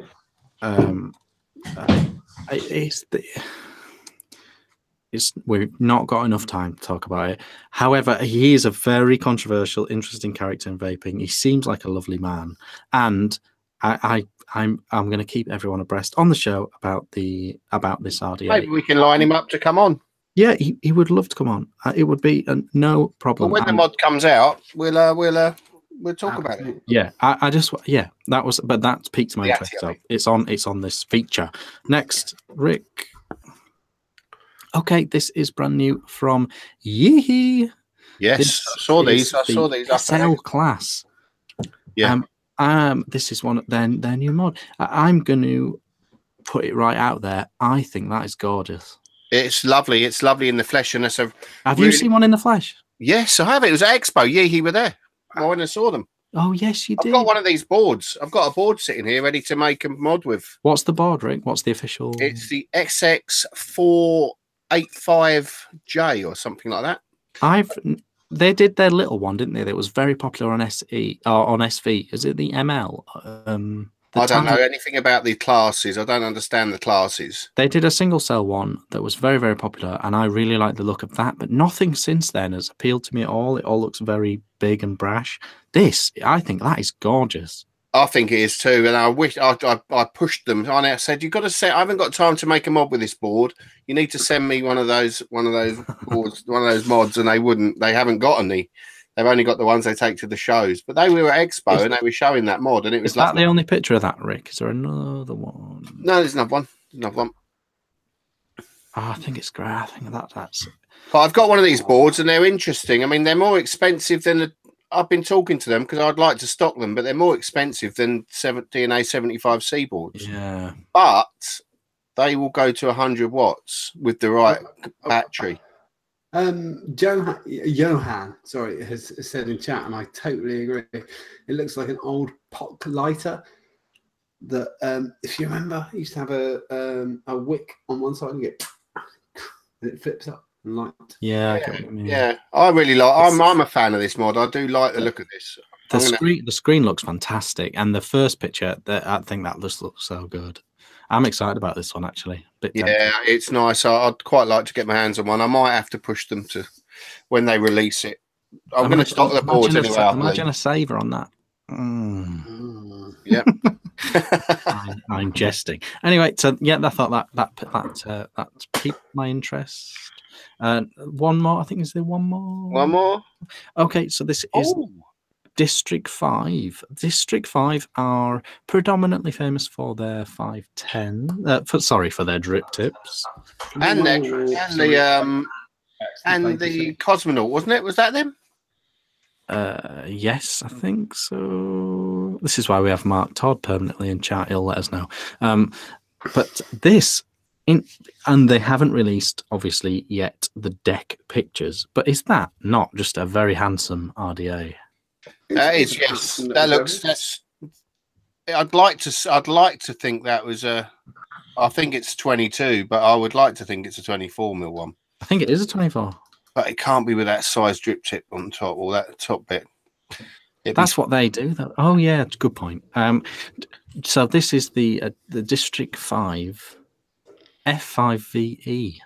We've not got enough time to talk about it. However, he is a very controversial, interesting character in vaping. He seems like a lovely man, and I'm going to keep everyone abreast on the show about this RDA. Maybe we can line him up to come on. Yeah, he would love to come on. It would be no problem. Well, when the mod comes out, we'll talk about it. Yeah, that piqued my interest. So it's on this feature. Next, Rick. Okay, this is brand new from Yeehee. Yes, I saw these. SL class. Yeah. This is one their new mod. I'm going to put it right out there. I think that is gorgeous. It's lovely. It's lovely in the flesh, and it's Have you seen one in the flesh? Yes, I have. It was at Expo. Yeehee were there. I went and saw them. Oh yes, you did. I've got one of these boards. I've got a board sitting here ready to make a mod with. What's the board, Rick? What's the official? It's the XX485J or something like that. They did their little one, didn't they? That was very popular on SE or on SV. Is it the ML? I don't know anything about the classes. I don't understand the classes. They did a single cell one that was very, very popular, and I really like the look of that. But nothing since then has appealed to me at all. It all looks very big and brash. I think that is gorgeous. I think it is too, and I wish I pushed them on it. I said, "You've got to say, I haven't got time to make a mod with this board. You need to send me one of those boards, one of those mods." And they wouldn't. They haven't got any. They've only got the ones they take to the shows. But they were at Expo and they were showing that mod, and it was. Is that the only picture of that, Rick? Is there another one? No, there's another one. Another one. Oh, I think it's great. I think that's. But I've got one of these boards, and they're interesting. I mean, they're more expensive than I've been talking to them because I'd like to stock them, but they're more expensive than DNA 75C boards. Yeah. But they will go to 100 watts with the right battery. Johan, sorry, has said in chat, and I totally agree. It looks like an old pot lighter that, if you remember, used to have a wick on one side and and it flips up and lights. Yeah, I really like. I'm a fan of this mod. I do like the look of this. The screen looks fantastic, and the first picture, I think that looks so good. I'm excited about this one actually. It's nice. I'd quite like to get my hands on one. I might have to push them to when they release it. I'm going to stock the boards anyway. Imagine a saver on that. Yeah. I'm jesting. Anyway, so yeah, I thought that piqued my interest. One more, I think. Is there one more? One more. Okay, so this is District 5. District 5 are predominantly famous for their 510. For their drip tips and the Cosmonaut, wasn't it? Was that them? Yes, I think so. This is why we have Mark Todd permanently in chat. He'll let us know. But and they haven't released, obviously, yet the deck pictures. But is that not just a very handsome RDA? That is, yes. That looks. I'd like to think that was a. I think it's 22, but I would like to think it's a 24mm one. I think it is a 24. But it can't be with that size drip tip on top or that top bit. That's what they do, though. Oh yeah, good point. So this is the District 5 F5VE.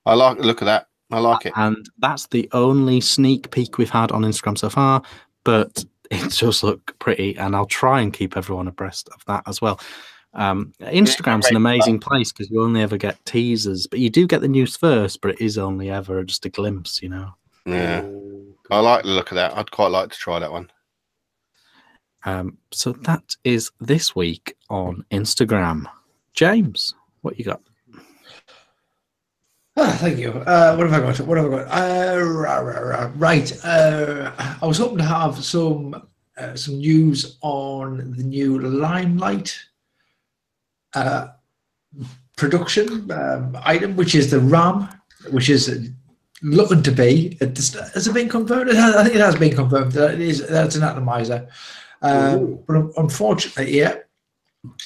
I like the look of that. I like it. And that's the only sneak peek we've had on Instagram so far, but it does look pretty, and I'll try and keep everyone abreast of that as well. Instagram's an amazing place because you only ever get teasers, but you do get the news first, but it is only ever just a glimpse, you know. Yeah, I like the look of that. I'd quite like to try that one. So that is this week on Instagram. James, what you got? Thank you. What have I got? Right. I was hoping to have some news on the new Limelight production item, which is the RAM, which is looking to be. Has it been confirmed? I think it has been confirmed. That's an atomizer. But unfortunately, yeah.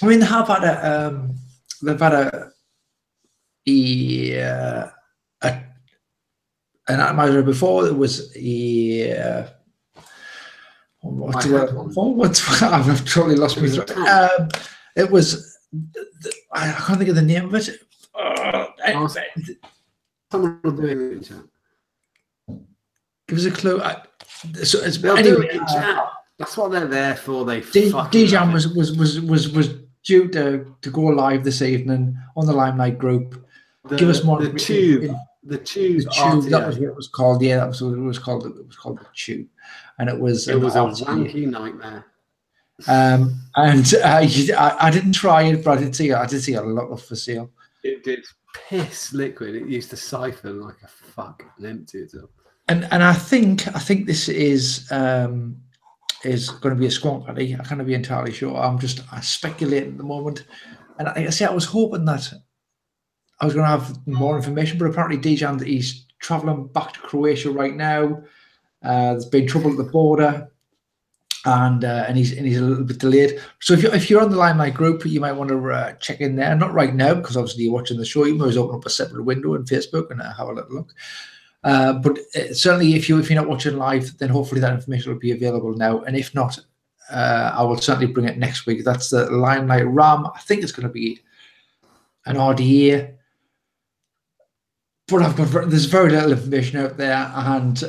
I mean, they've had an atomizer before. It was I've totally lost my thread. It was I can't think of the name of it. Someone will do it in chat. Give us a clue. So it's They'll anyway, do it in chat. That's what they're there for. They DJam was due to go live this evening on the Limelight group. Give us more. The tube. The tube. RTA. That was what it was called. Yeah, that was what it was called. It was called the tube, and it was. It was a wanky nightmare. And I didn't try it, but I did see a lot of for sale. It did piss liquid. It used to siphon like a fuck and empty itself. And I think this is going to be a squonk party. I can't be entirely sure. I'm speculating at the moment. And I was hoping that I was going to have more information, but apparently Dejan, he's traveling back to Croatia right now. There's been trouble at the border, and he's a little bit delayed. So if you're on the Limelight group, you might want to check in there. Not right now, because obviously you're watching the show. You might open up a separate window in Facebook and have a little look. But certainly, if you're not watching live, then hopefully that information will be available now. And if not, I will certainly bring it next week. That's the Limelight RAM. I think it's going to be an RDA, but there's very little information out there. And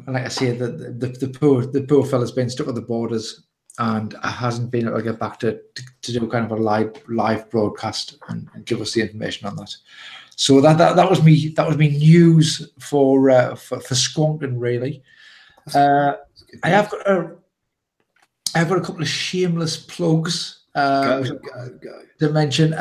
like I say, the poor fella's been stuck at the borders and hasn't been able to get back to do kind of a live broadcast and give us the information on that. So that was me. That was me news for squonking really. I have got a couple of shameless plugs Go. to mention.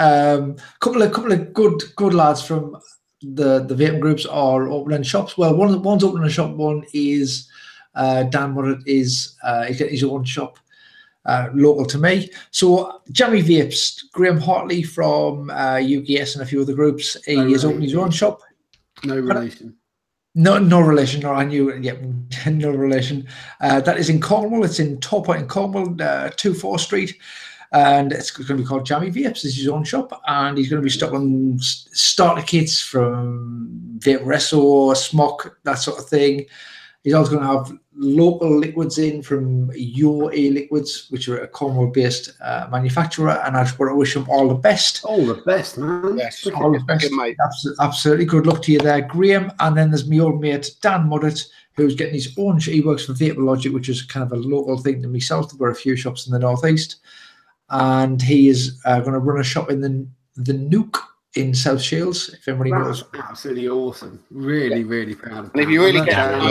Couple of good lads from the vaping groups are opening shops. Well, one's opening a shop. One is Dan Muddett is he's got his own shop. Local to me. So Jammy Vapes, Graham Hartley from UKS and a few other groups. He is opening his own shop. No relation. No relation. No, I knew. Yeah, no relation. That is in Cornwall. It's in Tor Point in Cornwall, 24 Street. And it's going to be called Jammy Vapes. It's his own shop. And he's going to be stocking starter kits from Vape Resso, Smock, that sort of thing. He's also going to have local liquids in from Your E-Liquids, which are a Cornwall-based manufacturer, and I just want to wish him all the best. All the best, man. Yes, all the best. Absolutely. Good luck to you there, Graham. And then there's my old mate, Dan Muddett, who's getting his own shop. He works for Vape Logic, which is kind of a local thing to myself. There were a few shops in the northeast. And he is going to run a shop in the Nuke in South Shields, if everybody knows. Absolutely awesome. Really, really proud of him. And if you really get to know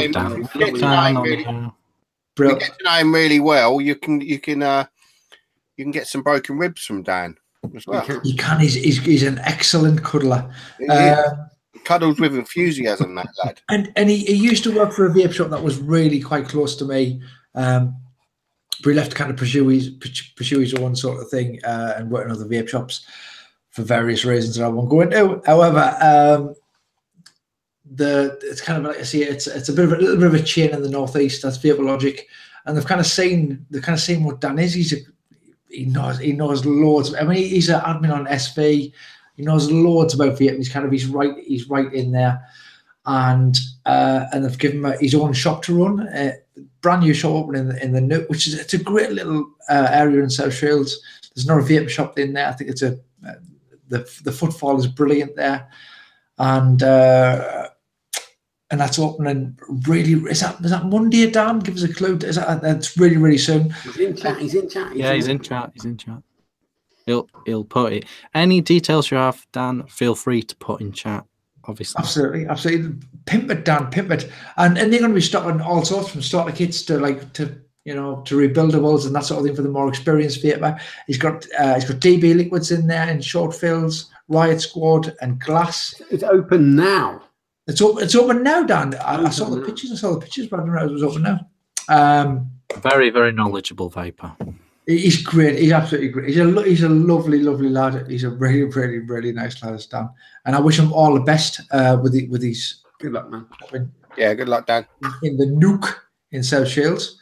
him really well, you can get some broken ribs from Dan as well. You can. He's an excellent cuddler. Cuddles with enthusiasm, that lad. And he used to work for a vape shop that was really quite close to me. But he left to kind of pursue his own sort of thing and work in other vape shops for various reasons that I won't go into. However, it's kind of like I see it's a little bit of a chain in the northeast. That's Vape Logic, and they've kind of seen what Dan is. He knows loads. I mean, he's an admin on SV. He knows loads about vape. He's right in there, and they've given him his own shop to run. Brand new shop opening in the Nook, which is a great little area in South Shields. There's another vape shop in there. I think it's the footfall is brilliant there, and that's opening really. Is that Monday, Dan? Give us a clue. That's really, really soon. He's in chat. He's in chat. He's in chat. He's in chat. He'll put it. Any details you have, Dan, feel free to put in chat. Obviously, absolutely. Pimp it, Dan. Pimp it. And they're going to be stocking all sorts, from starter kits to rebuildables and that sort of thing for the more experienced vapor. He's got DB liquids in there, and short fills, Riot Squad, and glass. It's open now. It's open now, Dan. I saw the pictures, but I didn't realize it was open now. Very, very knowledgeable vapor. He's great. He's absolutely great. He's a lovely, lovely lad. He's a really, really, really nice lad, Dan. And I wish him all the best with his. Good luck, man. Yeah, good luck, Dan. In the Nuke in South Shields.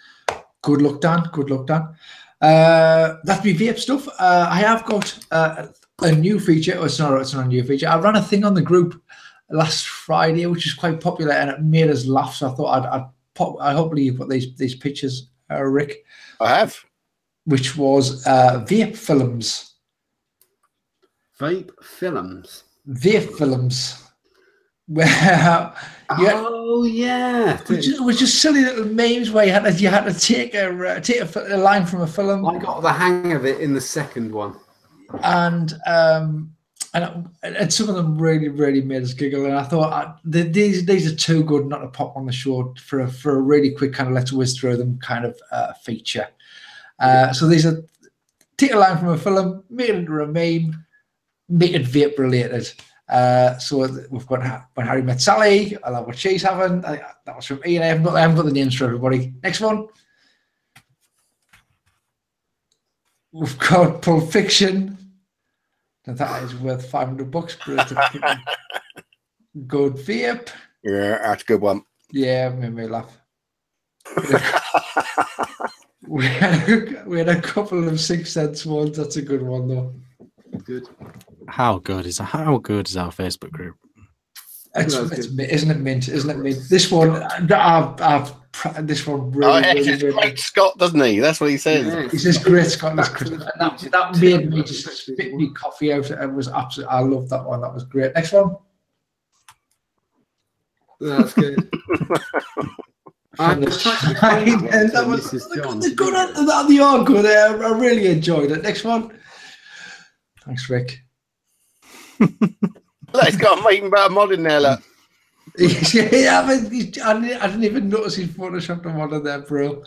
Good luck, Dan. Good luck, Dan. That's me vape stuff. I have got a new feature. Oh, it's not a new feature. I ran a thing on the group last Friday, which is quite popular, and it made us laugh. So I thought I'd pop. Hopefully you put these pictures, Rick. I have. Which was vape films. Vape films. Vape films. Where which is silly little memes where you had to take a line from a film. I got the hang of it in the second one, and some of them really, really made us giggle. And I thought these are too good not to pop on the show for a really quick kind of let's whiz through them kind of feature. So these are take a line from a film, make it into a meme, make it vape related. So we've got When Harry Met Sally. I love what she's having. That was from Ian. I haven't got the names for everybody. Next one. We've got Pulp Fiction. Now that is worth $500, but it's a good vape. Yeah, that's a good one. Yeah, made me laugh. We had a couple of 6 cents ones. That's a good one though. Good. How good is our Facebook group? Isn't it mint? This one, this one really, really great Scott, doesn't he? That's what he says. Yeah. He says great Scott. That made me just spit me coffee out. It was absolutely. I loved that one. That was great. Next one. That's good. That was John. They are good. I really enjoyed it. Next one. Thanks, Rick. He's got a meeting about a mod in there, look. Yeah, I didn't even notice he's photoshopped a mod in there, bro.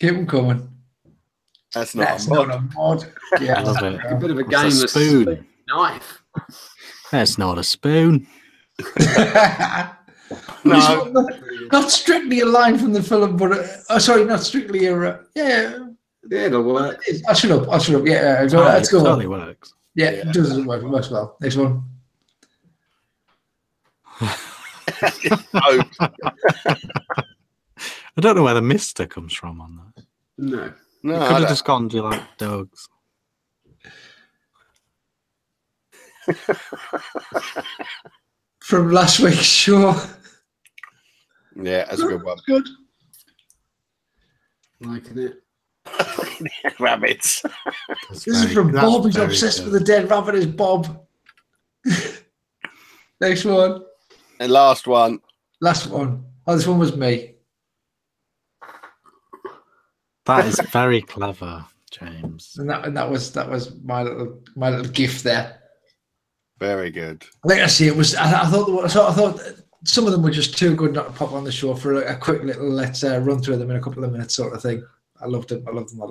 Keep them coming. That's not a mod. Yeah, I love it. A bit of a game. It's a spoon. Knife. That's not a spoon. No, not strictly a line from the film, but sorry, not strictly a Yeah, it'll work. I'll shut up. Yeah, let's go. Totally works. Yeah, it does work. It works well. Next one. I don't know where the Mister comes from on that. No. You could have just gone, do you like dogs? From last week's show. Yeah, that's a good one. Good. Liking it. Rabbits. This is from Bob. He's obsessed with the dead rabbit. Is Bob. Next one. And last one. Oh, this one was me. That is very clever, James. And that was my little gift there. Very good. Like I say, it was. I thought some of them were just too good not to pop on the show for a quick little let's run through them in a couple of minutes sort of thing. I loved them.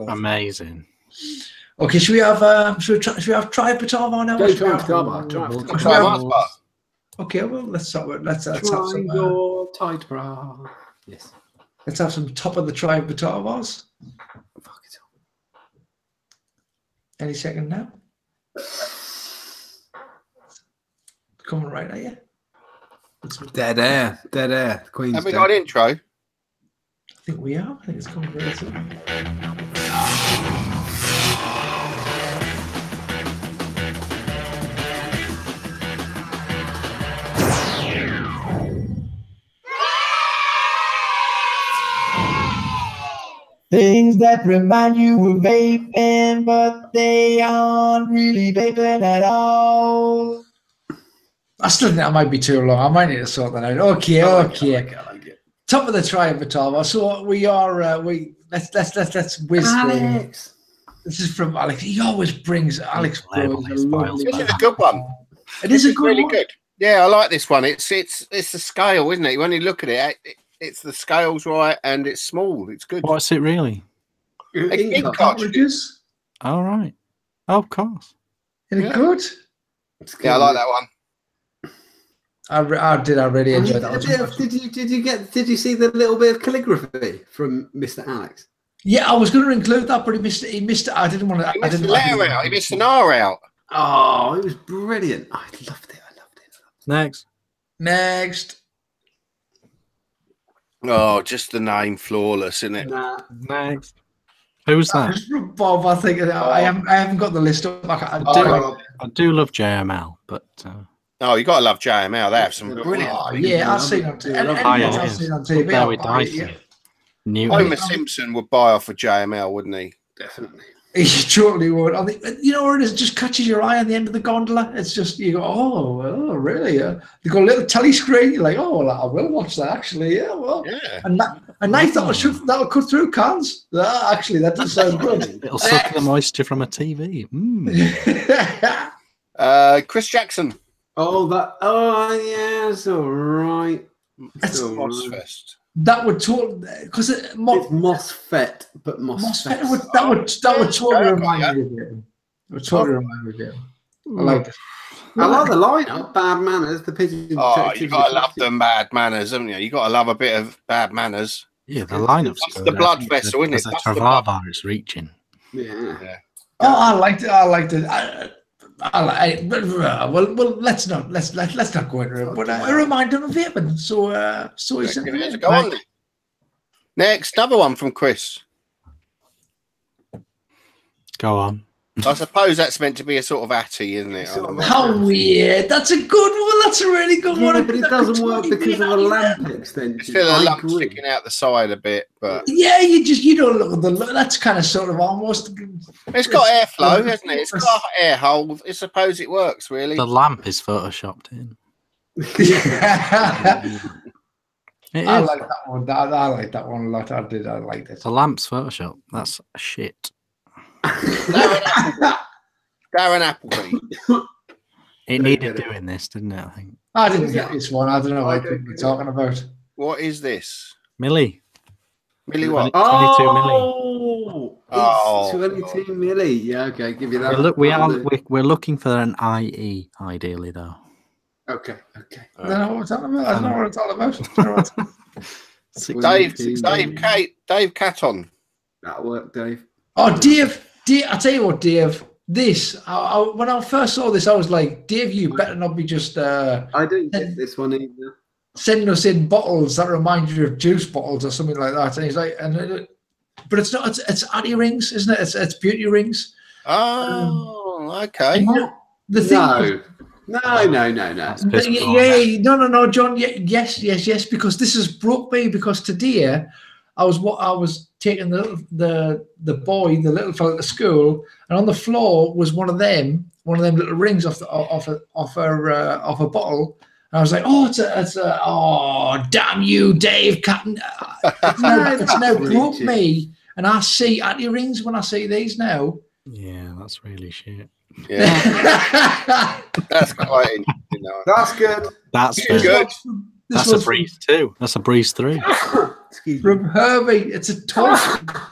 Amazing. Okay, should we have Try Patava now? Try. Okay, well let's have some. Your tight bra. Yes. Let's have some top of the Try Patavas. Fuck it up. Any second now. Coming right at you. Dead air. The Queen's Have we dead. got an intro? I think we are. I think it's coming very soon. Things that remind you of vaping, but they aren't really vaping at all. I still think that might be too long. I might need to sort that out. Okay, I like okay. it, I like it. Top of the triumph, so we are. Let's whiz through. Alex. This is from Alex. He always brings Alex. Label Bro, his files. This is a good one. It is a good really one. good. Yeah, I like this one. It's the scale, isn't it? When you look at it, it's the scale's right and it's small. It's good. What's it really? Ink cartridges. Cartridges. All right. Oh, of course. Is it good? Yeah, I like that one. I really enjoyed that. Did you see the little bit of calligraphy from Mr. Alex? Yeah, I was going to include that, but he missed it. I didn't want to. He missed the letter out. He missed an R out. Oh, it was brilliant. I loved it. Next. Oh, just the name flawless, isn't it? Nah. Next. Who's that? Bob, I think I haven't got the list up. I do love JML, but Oh, you got to love JML. They have some brilliant. Oh, yeah, I've seen on TV. I've seen on TV. there with Dyson. Homer Simpson would buy off of JML, wouldn't he? Definitely. He totally would. You know where it is? It just catches your eye on the end of the gondola. It's just you go, oh, really? Yeah. You got a little telly screen. You're like, oh, well, I will watch that actually. Yeah, well, yeah. And a knife that'll cut through cans. Actually, that does sound good. It'll suck the moisture from a TV. Chris Jackson. Oh, yeah, it's all right. It's Ozfest. That would totally because it's MOSFET, but MOSFET that would totally remind me of it. It would totally remind me of it. I like it. I like the lineup. Bad manners. The pigeon. Oh, you got to love them bad manners, haven't you? You got to love a bit of bad manners. Yeah, the lineup's That's the blood vessel, isn't it? That's the Travava it's reaching. Yeah. Oh, I liked it. Well, let's not go into it. But I remind him of Vaping. So he said, go on. Next, another one from Chris. Go on. I suppose that's meant to be a sort of atty, isn't it? How weird! That's a good one. That's a really good one. But it doesn't work because of a lamp extension. It's still a lump sticking out the side a bit, but yeah, you don't look at the. That's kind of sort of almost. It's got airflow, hasn't it? It's got an air hole. I suppose it works really. The lamp is photoshopped in. I like that one. I like that one a lot. I liked it. The lamp's Photoshop. That's shit. Darren Appleby. It needed doing this, didn't it? I think. I didn't get this one. I don't know what we're talking about. What is this? Millie. Millie what? 22 milli. Oh, 22 milli. Yeah, okay, give you that. We're looking for an IE, ideally, though. Okay. I don't know what we're talking about. I don't know what it's all about. Dave Catton. That'll work, Dave. Oh, Dave, I tell you what, Dave. This, when I first saw this, I was like, Dave, you better not be just. I didn't get this one either. Sending us in bottles that remind you of juice bottles or something like that. And he's like, but it's not. It's Addy rings, isn't it? It's beauty rings. Oh, okay. The thing. No. No, John. Yes. Because this has broke me. Because today, I was taking the boy, the little fella to school, and on the floor was one of them little rings off a bottle. And I was like, oh, damn you, Dave Catton. It's now broke me, and I see Addy rings when I see these now. Yeah, that's really shit. Yeah, that's quite interesting. That's good. That's good. That's a breeze too. That's a breeze 3. From Herbie, it's a torch.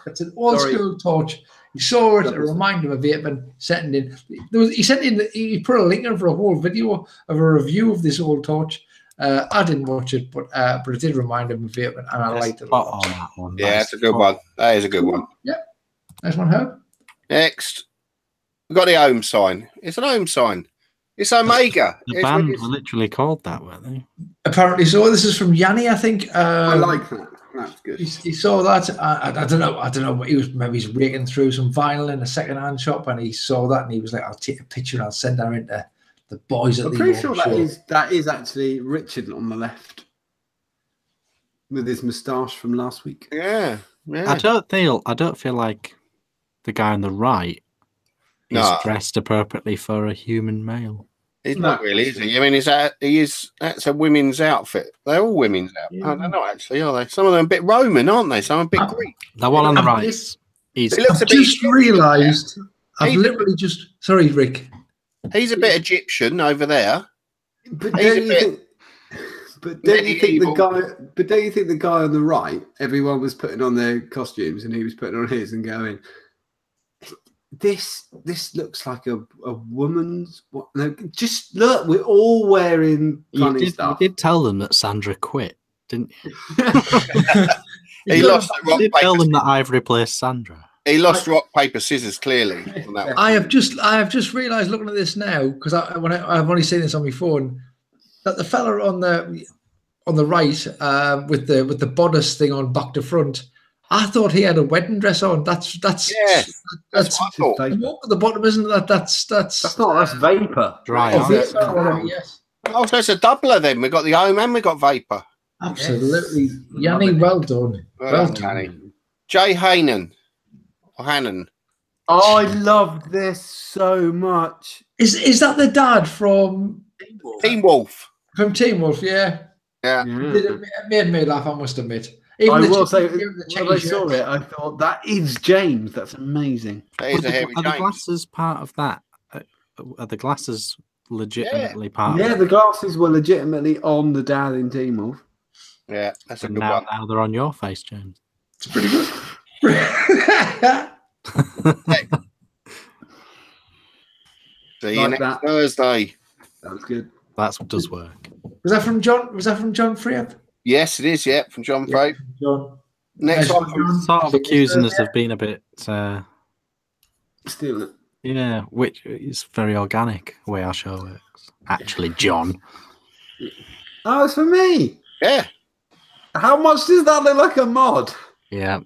It's an old school torch. He saw it. It reminded him of Vaping. Sent it in. He put a link in for a whole video of a review of this old torch. I didn't watch it, but it did remind him of Vaping, and I liked it a lot. That one. Yeah, it's a good one. That is a good one. Yep. Nice one, Herb. Next, we've got the home sign. It's an home sign. It's Omega. The band were literally called that, weren't they? Apparently so. This is from Yanni, I think. I like that. That's good. He saw that. I don't know. Maybe he's raking through some vinyl in a second-hand shop, and he saw that, and he was like, "I'll take a picture and I'll send her into the boys at the." I'm pretty sure that is actually Richard on the left with his moustache from last week. Yeah. Yeah. I don't feel like the guy on the right is No. dressed appropriately for a human male. He's not really, is he? I mean, that's a women's outfit. They're all women's outfits. I don't know, actually, are they? Some of them are a bit Roman, aren't they? Some are a bit Greek. The one on the I've right, just- he's It looks a I've bit just Egyptian realised. I've He's- literally just. Sorry, Rick. there. He's a bit Egyptian over there. But He's a don't you bit think? But don't you think the medieval. guy? But don't you think the guy on the right? Everyone was putting on their costumes, and he was putting on his and going. This looks like a woman's. What? No, just look. We're all wearing funny stuff. You did tell them that Sandra quit, didn't you? He lost at You rock, did tell paper. them that I've replaced Sandra. He lost rock, paper, scissors, clearly. On that one. I have just realised looking at this now because I've only seen this on my phone that the fella on the right with the bodice thing on back to front. I thought he had a wedding dress on. That's That's what I thought. Vapor. the at the bottom, isn't that? That's That's not. That's vapor. Dry Oh, ice. Vapor or whatever, yes. Oh, so it's a doubler then. We've got the home and we've got vapor. Absolutely, Yes. Yanni. Love it. Well done. Well Well done. done. Jay Hannon. Or Hannon. Oh, I love this so much. Is that the dad from Team Wolf. Team Wolf? Yeah. Yeah. It made me laugh. I must admit. Even I the will say, even the when I cheeky saw shirts. it, I thought that is James. That's amazing. That is a hairy Are the James. glasses part of that? Are the glasses legitimately part Yeah, of it? the glasses were legitimately on the dad in Team Wolf. Yeah, that's a And good now, one. now they're on your face, James. It's pretty good. See you Like next that. Thursday. That was good. That does work. Was that from John? Was that from John Fripp? Yes, it is. Yeah, from John Frape. John. Next Nice one from John. Sort of accusing us of being a bit, Stealing it. yeah, which is very organic the way our show works. Actually, John. Oh, it's for me. yeah. How much does that look like a mod? Yeah.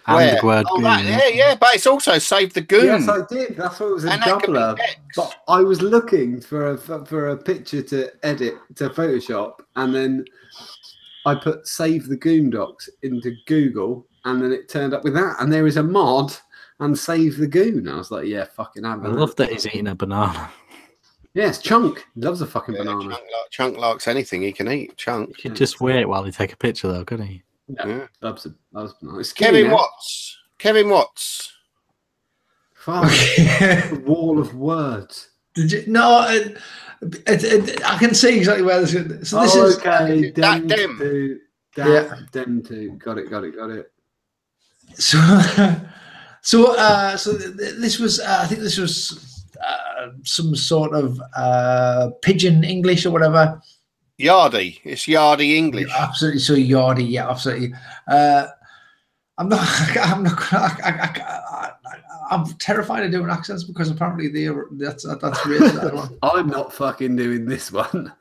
And Where? the word Oh, that, goon. yeah, but it's also Save the Goon. Yes, I did. That's what it was a And that could be doubler. text. But I was looking for a picture to edit to Photoshop, and then I put Save the Goon Docs into Google, and then it turned up with that. And there is a mod and Save the Goon. I was like, yeah, fucking have I it. love that he's eating a banana. Yes, Chunk. He loves a fucking Yeah, banana. Chunk likes anything he can eat. Chunk. He could just wait while he take a picture, though, couldn't he? Yeah. Loves a banana. It's Kevin skinny now. Watts. Kevin Watts. Fuck. The wall of words. Did you? No, I can see exactly where this is. So this Oh, is okay. That Dem dem. to Yeah. Dem to. Got it. so. This was. I think this was some sort of pigeon English or whatever. Yardy. It's Yardy English. Absolutely, so yardy. Yeah, absolutely. I'm terrified of doing accents because apparently that's racist. I'm not fucking doing this one.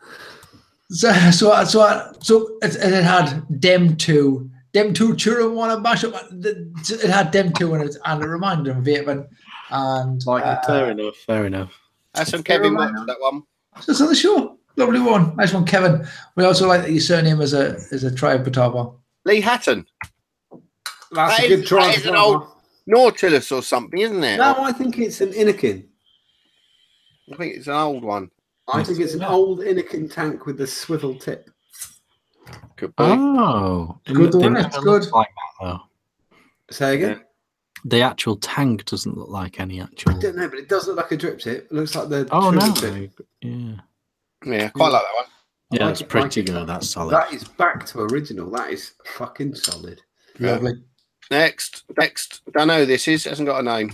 So it had Dem 2 children want to bash up. It had Dem 2 in it, and it reminded him of Vaping. And Fair enough. That's from Kevin Watts, that one. That's on the show. Lovely one. Nice one, Kevin. We also like that your surname is a tribe Batava. Lee Hatton. That's That a good is- try. that is an old Nautilus or something, isn't it? No, I think it's an Innikin. I think it's an old one. I think it's an old Innikin tank with the swivel tip. Could be. Oh, Good they one, never it's look good. like that, though. Say again? The actual tank doesn't look like any actual. I don't know, but it does look like a drip tip. It looks like the Oh swivel no! tip. Yeah, Yeah, quite like that one. yeah, like it's it, pretty like it. good. That's solid. That is back to original. That is fucking solid. Lovely. Next. Don't know who this is. Hasn't got a name.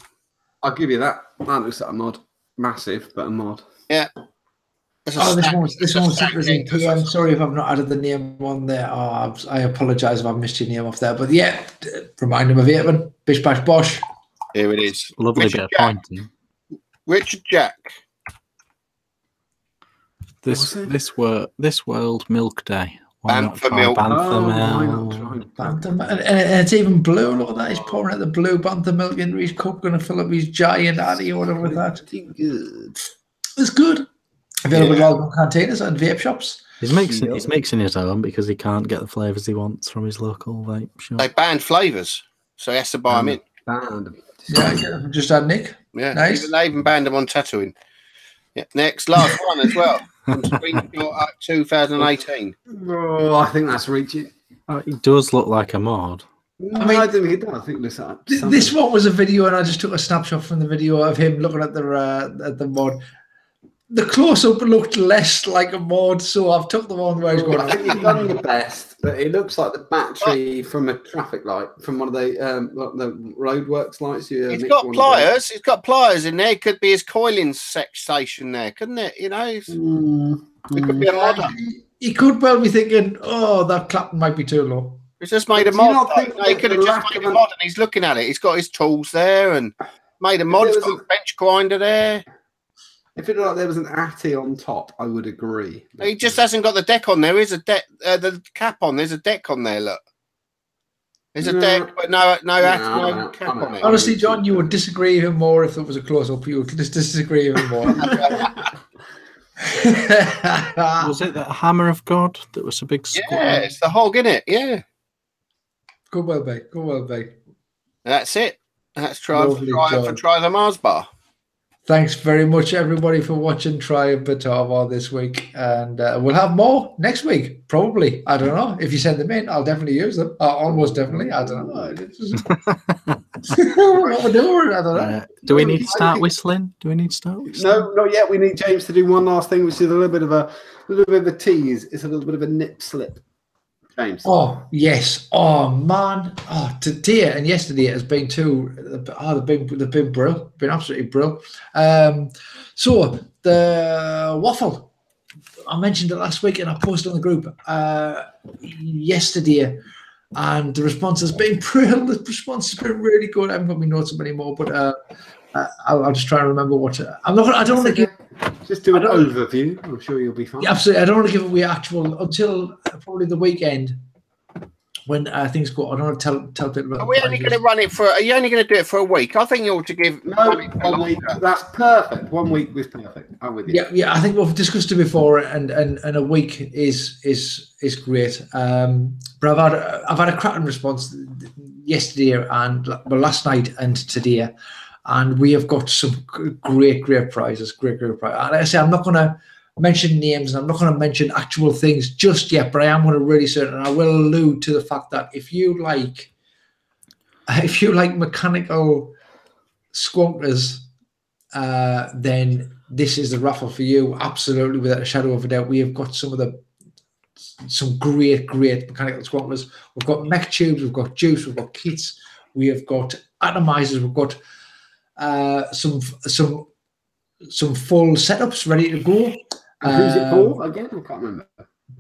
I'll give you that. That looks like a mod. Massive, but a mod. Yeah. It's a Oh, this stack- one's it's a stack in thing. PM. Sorry if I've not added the name on there. Oh, I apologise if I've missed your name off there. But yeah, remind him of Vaping. Bish bash bosh. Here it is. Lovely Richard bit of Jack. pointing. Richard Jack. This world milk day. Bantha milk. Oh, why milk. not try? Bantha, and it's even blue. Look at that. He's pouring out the blue Bantha milk into his cup. Going to fill up his giant addy or whatever with that. Pretty good. It's good. Available at all cantinas and vape shops. He's mixing his own because he can't get the flavours he wants from his local vape shop. They banned flavours, so he has to buy them in. Banned them. Yeah, just had Nick. Yeah, Nice. they even banned them on tattooing. Yeah, next, last one as well. From Screenshot 2018. Oh, I think that's reaching. He does look like a mod. I mean, I don't think it does. I think it looks like This one was a video, and I just took a snapshot from the video of him looking at the mod. The close-up looked less like a mod, so I've took the one where he's going. I think you've done the best, but it looks like the battery from a traffic light, from one of the roadworks lights. It's got pliers. It's got pliers in there. It could be his coiling station there, couldn't it? You know, it could be a modder. He could well be thinking, "Oh, that clap might be too low." It's just made a mod. He could have just made a mod, and he's looking at it. He's got his tools there and made a mod. He's got a bench grinder there. If it looked like there was an ATI on top, I would agree. He just hasn't got the deck on. There is a deck, the cap on. There's a deck on there. Look, there's a deck, but no cap on it. Honestly, John, you would disagree even more if it was a close-up. You would just disagree even more. Was it that Hammer of God that was a big squat? Yeah, it's the hog, in it. Yeah. Good well, mate. Good well, mate. That's it. That's try the Mars bar. Thanks very much, everybody, for watching Try Batava this week. And we'll have more next week, probably. I don't know. If you send them in, I'll definitely use them. Almost definitely. I don't know. What we're doing, I don't know. Do we need to start whistling? No, not yet. We need James to do one last thing, which is a little bit of a tease. It's a little bit of a nip slip. James. Oh yes. Oh man. Oh, today and yesterday has been two. Oh, they've been brilliant. Been absolutely brilliant. So the waffle. I mentioned it last week, and I posted on the group yesterday, and the response has been brilliant. The response has been really good. I haven't got my notes up anymore, but I'll just try and remember what. I don't want to give. Just do an overview. I'm sure you'll be fine. Yeah, absolutely. I don't want to give away actual until probably the weekend when things go. I don't want to tell people. Are we only going to run it for? Are you only going to do it for a week? I think you ought to give. No, 1 week. That's perfect. 1 week was perfect. I'm with you. Yeah. I think we've discussed it before, and a week is great. But I've had a cracking response yesterday and last night and today. And we have got some great prizes, great prizes. And like I say, I'm not going to mention names, and I'm not going to mention actual things just yet, but I am going to really certain, and I will allude to the fact that if you like mechanical squonkers, then this is the raffle for you, absolutely, without a shadow of a doubt. We have got some great mechanical squonkers. We've got mech tubes, we've got juice, we've got kits, we have got atomizers, we've got some full setups ready to go. Who's it for again? I can't remember.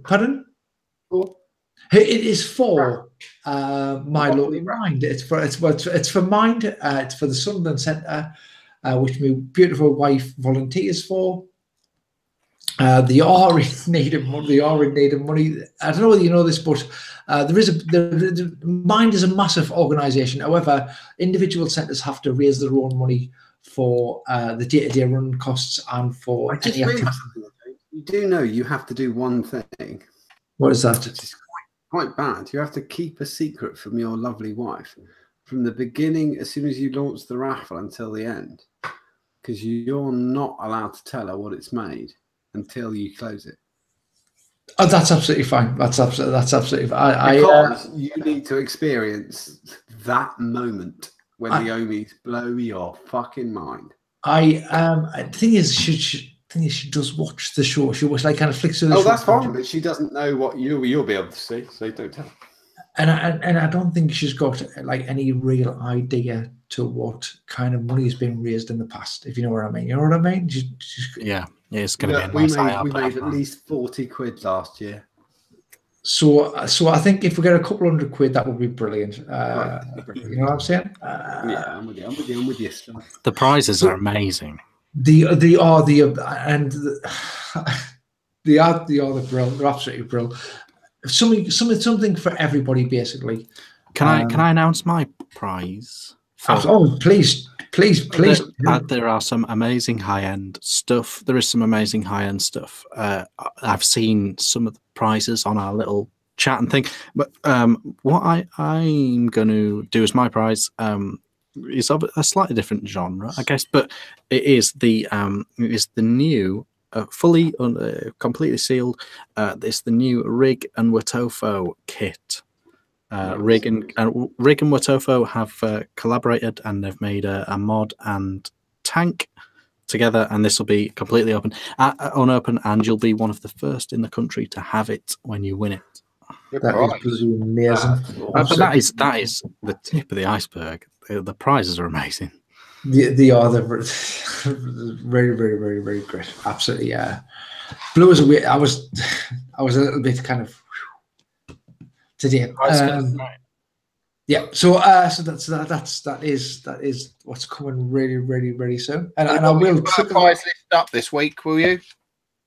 Pardon? For? It is for my lovely Mind. It's for Mind. It's for the Sunderland Centre, which my beautiful wife volunteers for. They are in need of money. I don't know whether you know this, but Mind is a massive organisation. However, individual centres have to raise their own money for the day-to-day run costs and for any activity. You do know you have to do one thing. What is that? It's quite bad. You have to keep a secret from your lovely wife from the beginning, as soon as you launch the raffle, until the end, because you're not allowed to tell her what it's made until you close it. Oh, that's absolutely fine. That's absolutely fine. Because you need to experience that moment when the Omis blow your fucking mind. The thing is, she does watch the show. She watches, like, kind of flicks through the show. Oh, that's fine, but she doesn't know what you'll be able to see, so don't tell her. And I don't think she's got like any real idea to what kind of money has been raised in the past, if you know what I mean. You know what I mean? Yeah, it's going to be a we nice made at least 40 quid last year. So I think if we get a couple £100, that would be brilliant. You know what I'm saying? Yeah, I'm with you. The prizes are amazing. They are brilliant. They're absolutely brilliant. Something for everybody, basically. Can I announce my prize Oh, please. There are some amazing high-end stuff. There is some amazing high-end stuff. I've seen some of the prizes on our little chat and thing. But what I'm going to do as my prize is of a slightly different genre, I guess. But it is the new, fully, completely sealed. It's the new Rig and Watofo kit. Rig and Watofo have collaborated, and they've made a mod and tank together, and this will be completely unopened, and you'll be one of the first in the country to have it when you win it. That is amazing. But that is the tip of the iceberg. The prizes are amazing. They are very, very, very, very great. Absolutely, yeah. Blew us away. I was a little bit kind of today. Yeah. So that is what's coming really, really, really soon. And I will put a prize list up this week. Will you?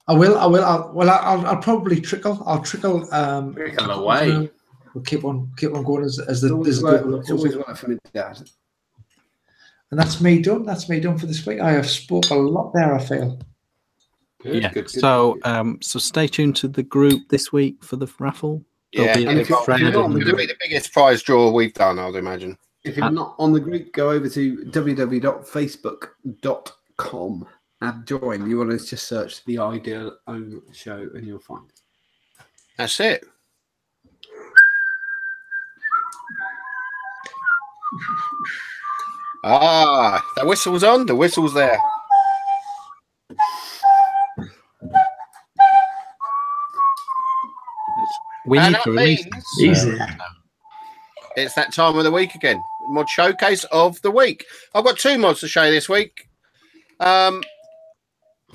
I will. I'll probably trickle. I'll trickle. Trickle away. We'll keep on going as the always work for me, Dad. And that's me done. That's me done for this week. I have spoke a lot there, I feel. Good. So stay tuned to the group this week for the raffle. Yeah, and it's going to be the biggest prize draw we've done, I'd imagine. If you're not on the group, go over to www.facebook.com and join. You want to just search the Ideal Own Show and you'll find it. That's it. The whistle's on. The whistle's there. We need to release easy. It's that time of the week again. Mod showcase of the week. I've got 2 mods to show you this week. And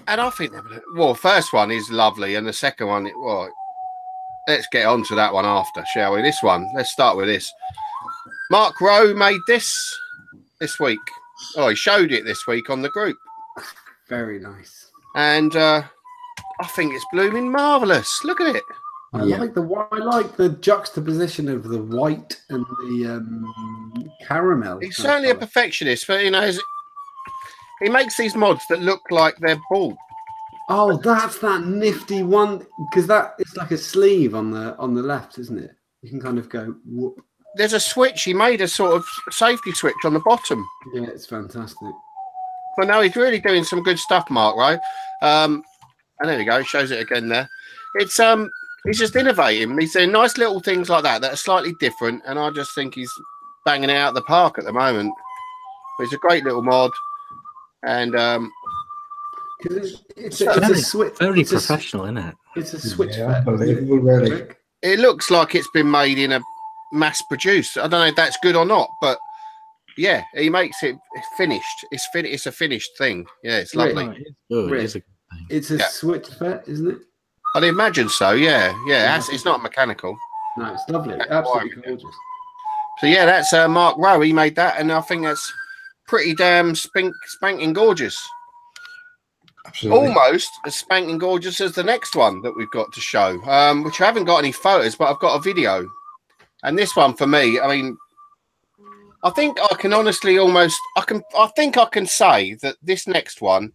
I think, well, first one is lovely, and the second one, well, let's get on to that one after, shall we? This one, let's start with this. Mark Rowe made this week. Oh, he showed it this week on the group. Very nice. And I think it's blooming marvellous. Look at it. I like the juxtaposition of the white and the caramel. He's certainly a perfectionist, but you know, he makes these mods that look like they're bald. Oh, that's that nifty one, because that is like a sleeve on the left, isn't it? You can kind of go whoop. There's a switch. He made a sort of safety switch on the bottom. Yeah, it's fantastic. Well, no, he's really doing some good stuff, Mark, right? And there we go. He shows it again there. It's he's just innovating. He's doing nice little things like that are slightly different, and I just think he's banging it out of the park at the moment. But it's a great little mod, and it's a switch. Very professional, isn't it? It's a switch. Unbelievable, really. It looks like it's been made in a mass produced. I don't know if that's good or not, but yeah, he makes it finished. It's a finished thing. Yeah, it's lovely. It's a switch fet, isn't it? I'd imagine so. Yeah. It's not mechanical. No, it's lovely. Absolutely gorgeous. So yeah, that's Mark Rowe. He made that, and I think that's pretty damn spanking gorgeous. Absolutely. Almost as spanking gorgeous as the next one that we've got to show, which I haven't got any photos, but I've got a video. And this one for me, I mean, I think I can honestly I think I can say that this next one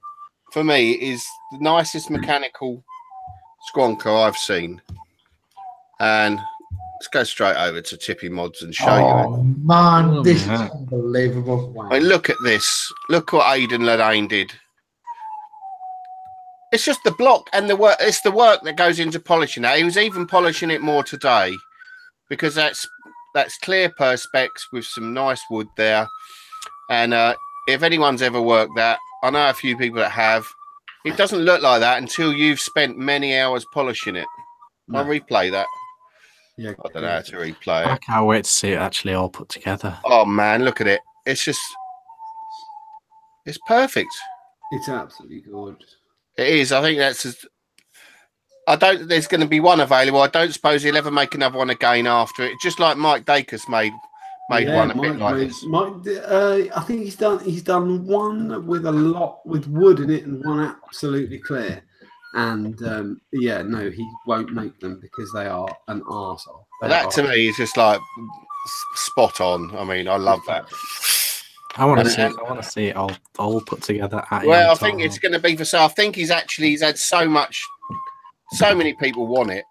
for me is the nicest mechanical squonker I've seen. And let's go straight over to Tippy Mods and show you it. Man, this is unbelievable. Wow. I mean, look at this. Look what Aidan Ladane did. It's just the block and the work. It's the work that goes into polishing that. He was even polishing it more today, because that's clear perspex with some nice wood there. And if anyone's ever worked that, I know a few people that have. It doesn't look like that until you've spent many hours polishing it. No. I'll replay that. Yeah, I don't know how to replay it. I can't wait to see it actually all put together. Oh man, look at it. It's perfect. It's absolutely gorgeous. It is. I think there's going to be one available. I don't suppose he'll ever make another one again after it. Just like Mike Dacus made one a bit like this. I think he's done one with a lot with wood in it and one absolutely clear. And he won't make them because they are an arsehole. To me is just like spot on. I mean, I love that. I want to see. I want to see it all put together. Well, I think it's going to be for sale. I think he's had so many people want it.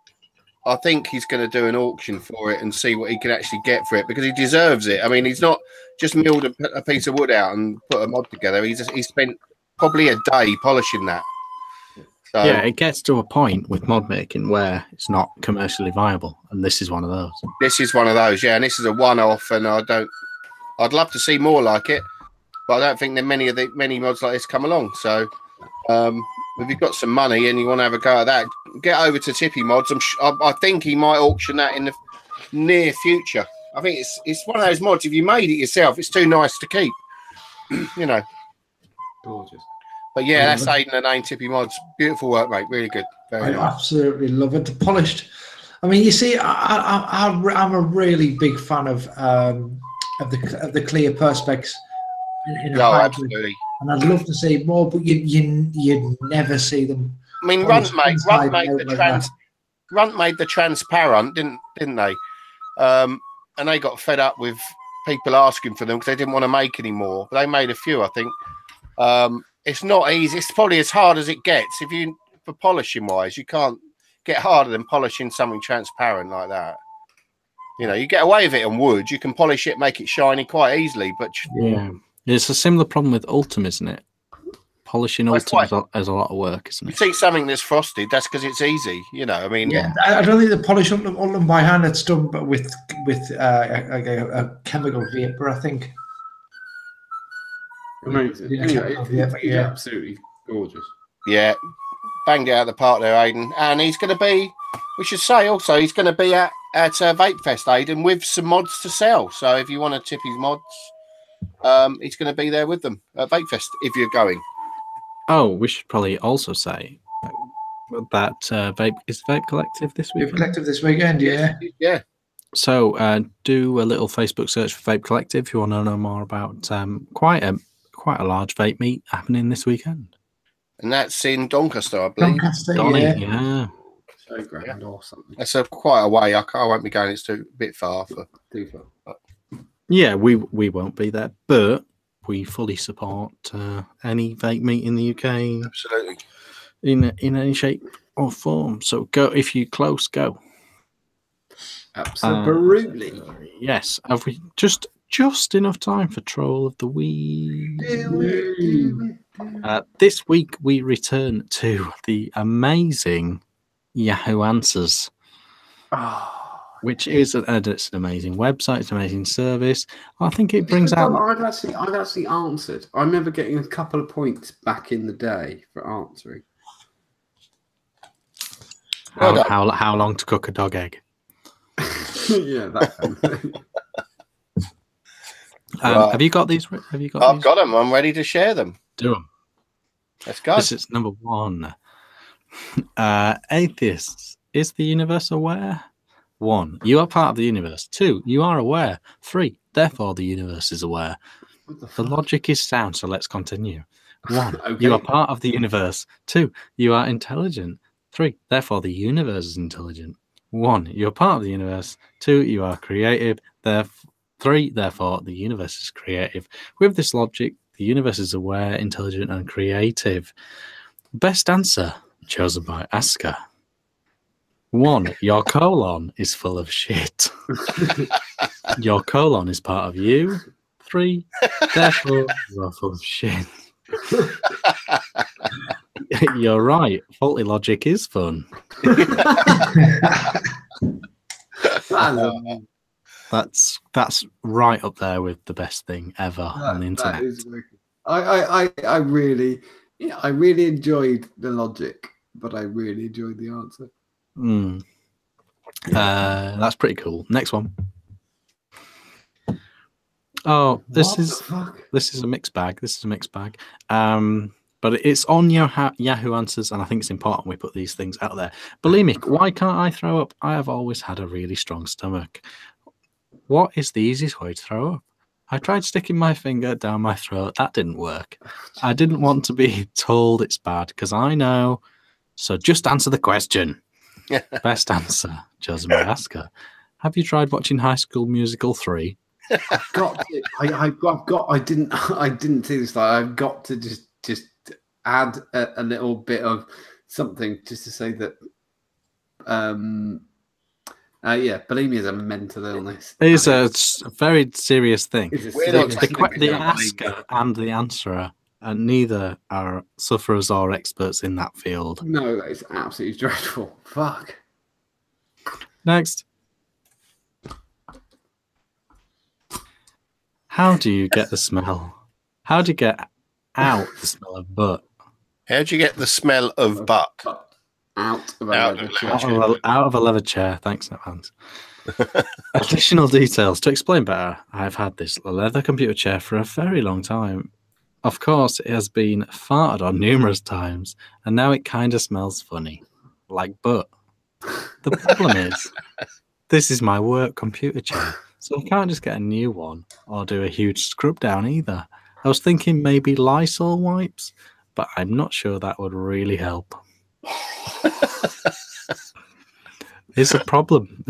I think he's going to do an auction for it and see what he can actually get for it, because he deserves it. I mean, he's not just milled a piece of wood out and put a mod together. He spent probably a day polishing that. So, yeah, it gets to a point with mod making where it's not commercially viable, and this is one of those. This is one of those, yeah. And this is a one-off, and I'd love to see more like it, but I don't think that many mods like this come along. So, if you've got some money and you want to have a go at that, get over to Tippy Mods. I think he might auction that in the near future. I think it's one of those mods. If you made it yourself, it's too nice to keep. You know, gorgeous. But yeah, that's Aidan and Ain Tippy Mods. Beautiful work, mate. Really good. Very nice. Absolutely love it. The polished. I mean, you see, I'm a really big fan of the clear perspex. Absolutely. And I'd love to see more, but you'd never see them. I mean, Runt made the transparent, didn't they? And they got fed up with people asking for them because they didn't want to make any more. But they made a few, I think. It's not easy. It's probably as hard as it gets. For polishing wise, you can't get harder than polishing something transparent like that. You know, you get away with it on wood. You can polish it, make it shiny quite easily. But yeah, it's a similar problem with Ultim, isn't it? Polishing Ultim is a lot of work, isn't it? You see something that's frosted, that's because it's easy. You know, I mean, yeah. I don't think the polish Ultim by hand. It's done, but with a chemical vapor, I think. Amazing. He's absolutely gorgeous. Yeah, banged it out of the park there, Aidan. And he's going to be, we should say also, he's going to be at Vape Fest, Aidan, with some mods to sell. So if you want to tip his mods, he's going to be there with them at Vape Fest if you're going. Oh, we should probably also say that Vape Collective this weekend. Vape Collective this weekend, yeah. Yeah. So do a little Facebook search for Vape Collective if you want to know more about quite a large vape meet happening this weekend. And that's in Doncaster, I believe. Doncaster, yeah. So grand or something. That's quite a way. I won't be going. It's a bit far for. Too far. Yeah, we won't be there, but we fully support any vape meet in the UK. Absolutely. In any shape or form. So go if you're close, go. Absolutely. Yes. Have we just enough time for Troll of the Week? This week we return to the amazing Yahoo Answers, which is it's an amazing website, it's an amazing service. I think it brings out. I've actually answered. I remember getting a couple of points back in the day for answering. How long to cook a dog egg? Yeah, that kind of thing. Have you got these? I've got them. I'm ready to share them. Do them. Let's go. This is number 1. Atheists. Is the universe aware? 1. You are part of the universe. 2. You are aware. 3. Therefore, the universe is aware. The logic is sound, so let's continue. 1. Okay. You are part of the universe. 2. You are intelligent. 3. Therefore, the universe is intelligent. 1. You are part of the universe. 2. You are creative. 3. Therefore, the universe is creative. With this logic, the universe is aware, intelligent, and creative. Best answer chosen by Asker. 1. Your colon is full of shit. Your colon is part of you. 3. Therefore, you are full of shit. You're right. Faulty logic is fun. That's right up there with the best thing ever on the internet. I really enjoyed the logic, but I really enjoyed the answer. That's pretty cool. Next one. Oh, this is a mixed bag. But it's on Yahoo Answers, and I think it's important we put these things out there. Bulimic, why can't I throw up? I have always had a really strong stomach. What is the easiest way to throw up? I tried sticking my finger down my throat. That didn't work. I didn't want to be told it's bad because I know. So just answer the question. Best answer, Joseph Asker. Have you tried watching High School Musical 3? I've got to. I didn't see this. Like, I've got to just add a little bit of something just to say that. Bulimia is a mental illness. It is a very serious thing. We're not The asker and the answerer, and neither are sufferers or experts in that field. No, that is absolutely dreadful. Fuck. Next. How do you get the smell? How do you get out the smell of butt? How do you get the smell of butt? Out of a leather chair. Thanks, Nevans. Additional details. To explain better, I've had this leather computer chair for a very long time. Of course, it has been farted on numerous times, and now it kind of smells funny, like butt. The problem is, this is my work computer chair, so I can't just get a new one or do a huge scrub down either. I was thinking maybe Lysol wipes, but I'm not sure that would really help. It's a problem.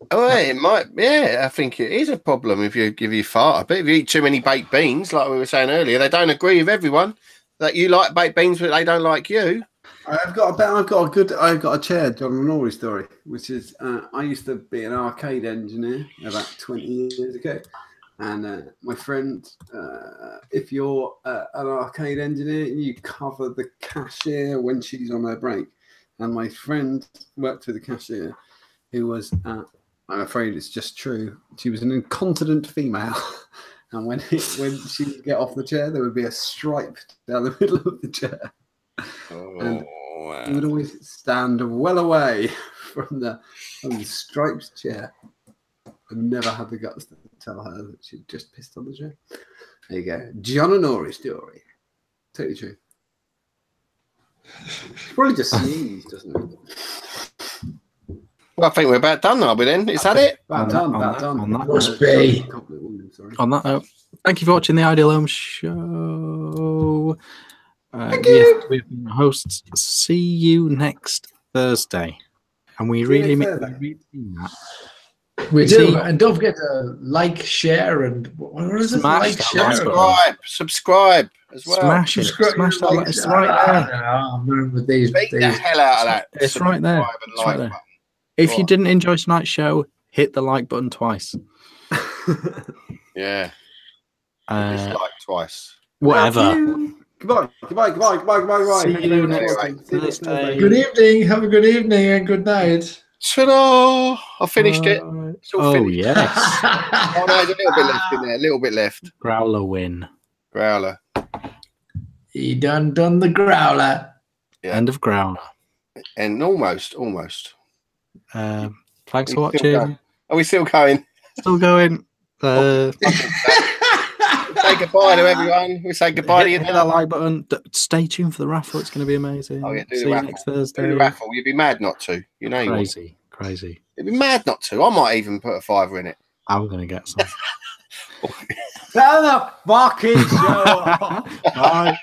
Oh, it might. Yeah, I think it is a problem if you fart. But if you eat too many baked beans, like we were saying earlier, they don't agree with everyone. That you like baked beans, but they don't like you. I've got a chair, John and Rory story, which is I used to be an arcade engineer about 20 years ago. And my friend, if you're an arcade engineer, you cover the cashier when she's on her break. And my friend worked with a cashier who was, I'm afraid it's just true, she was an incontinent female. And when she would get off the chair, there would be a stripe down the middle of the chair. And he would always stand well away from the striped chair. And never had the guts to tell her that she'd just pissed on the chair. There you go. John and Rory story. Totally true. She probably just sneezed, doesn't it? Well, I think we're about done, are we then? Is that it? About done. Must be. On that note, thank you for watching the Ideal Home Show. Thank you. We've been hosts. See you next Thursday. And we really mean that. We do, and don't forget to like, share, and what is it? Like, share, subscribe as well. Smash it. Smash that. It's right there. I'm with these. Beat the hell out of that. It's right there. It's right there. If you didn't enjoy tonight's show, hit the like button twice. Yeah. Dislike twice. Whatever. Goodbye. See you next Thursday. Good evening. Have a good evening and good night. Ta-da! I finished it. It's all finished. Yes. Oh, no, there's a little bit left in there. A little bit left. Growler win. Growler. He done the growler. Yeah. End of Growler. And almost. Thanks for watching. Are we still going? Still going. Say goodbye to everyone. We say goodbye to you. Hit that like button. Stay tuned for the raffle. It's going to be amazing. Oh, yeah, See you next Thursday. Do the raffle. You'd be mad not to. You know. Crazy. You'd be mad not to. I might even put a $5 in it. I'm going to get some. Tell the fucking show. Bye.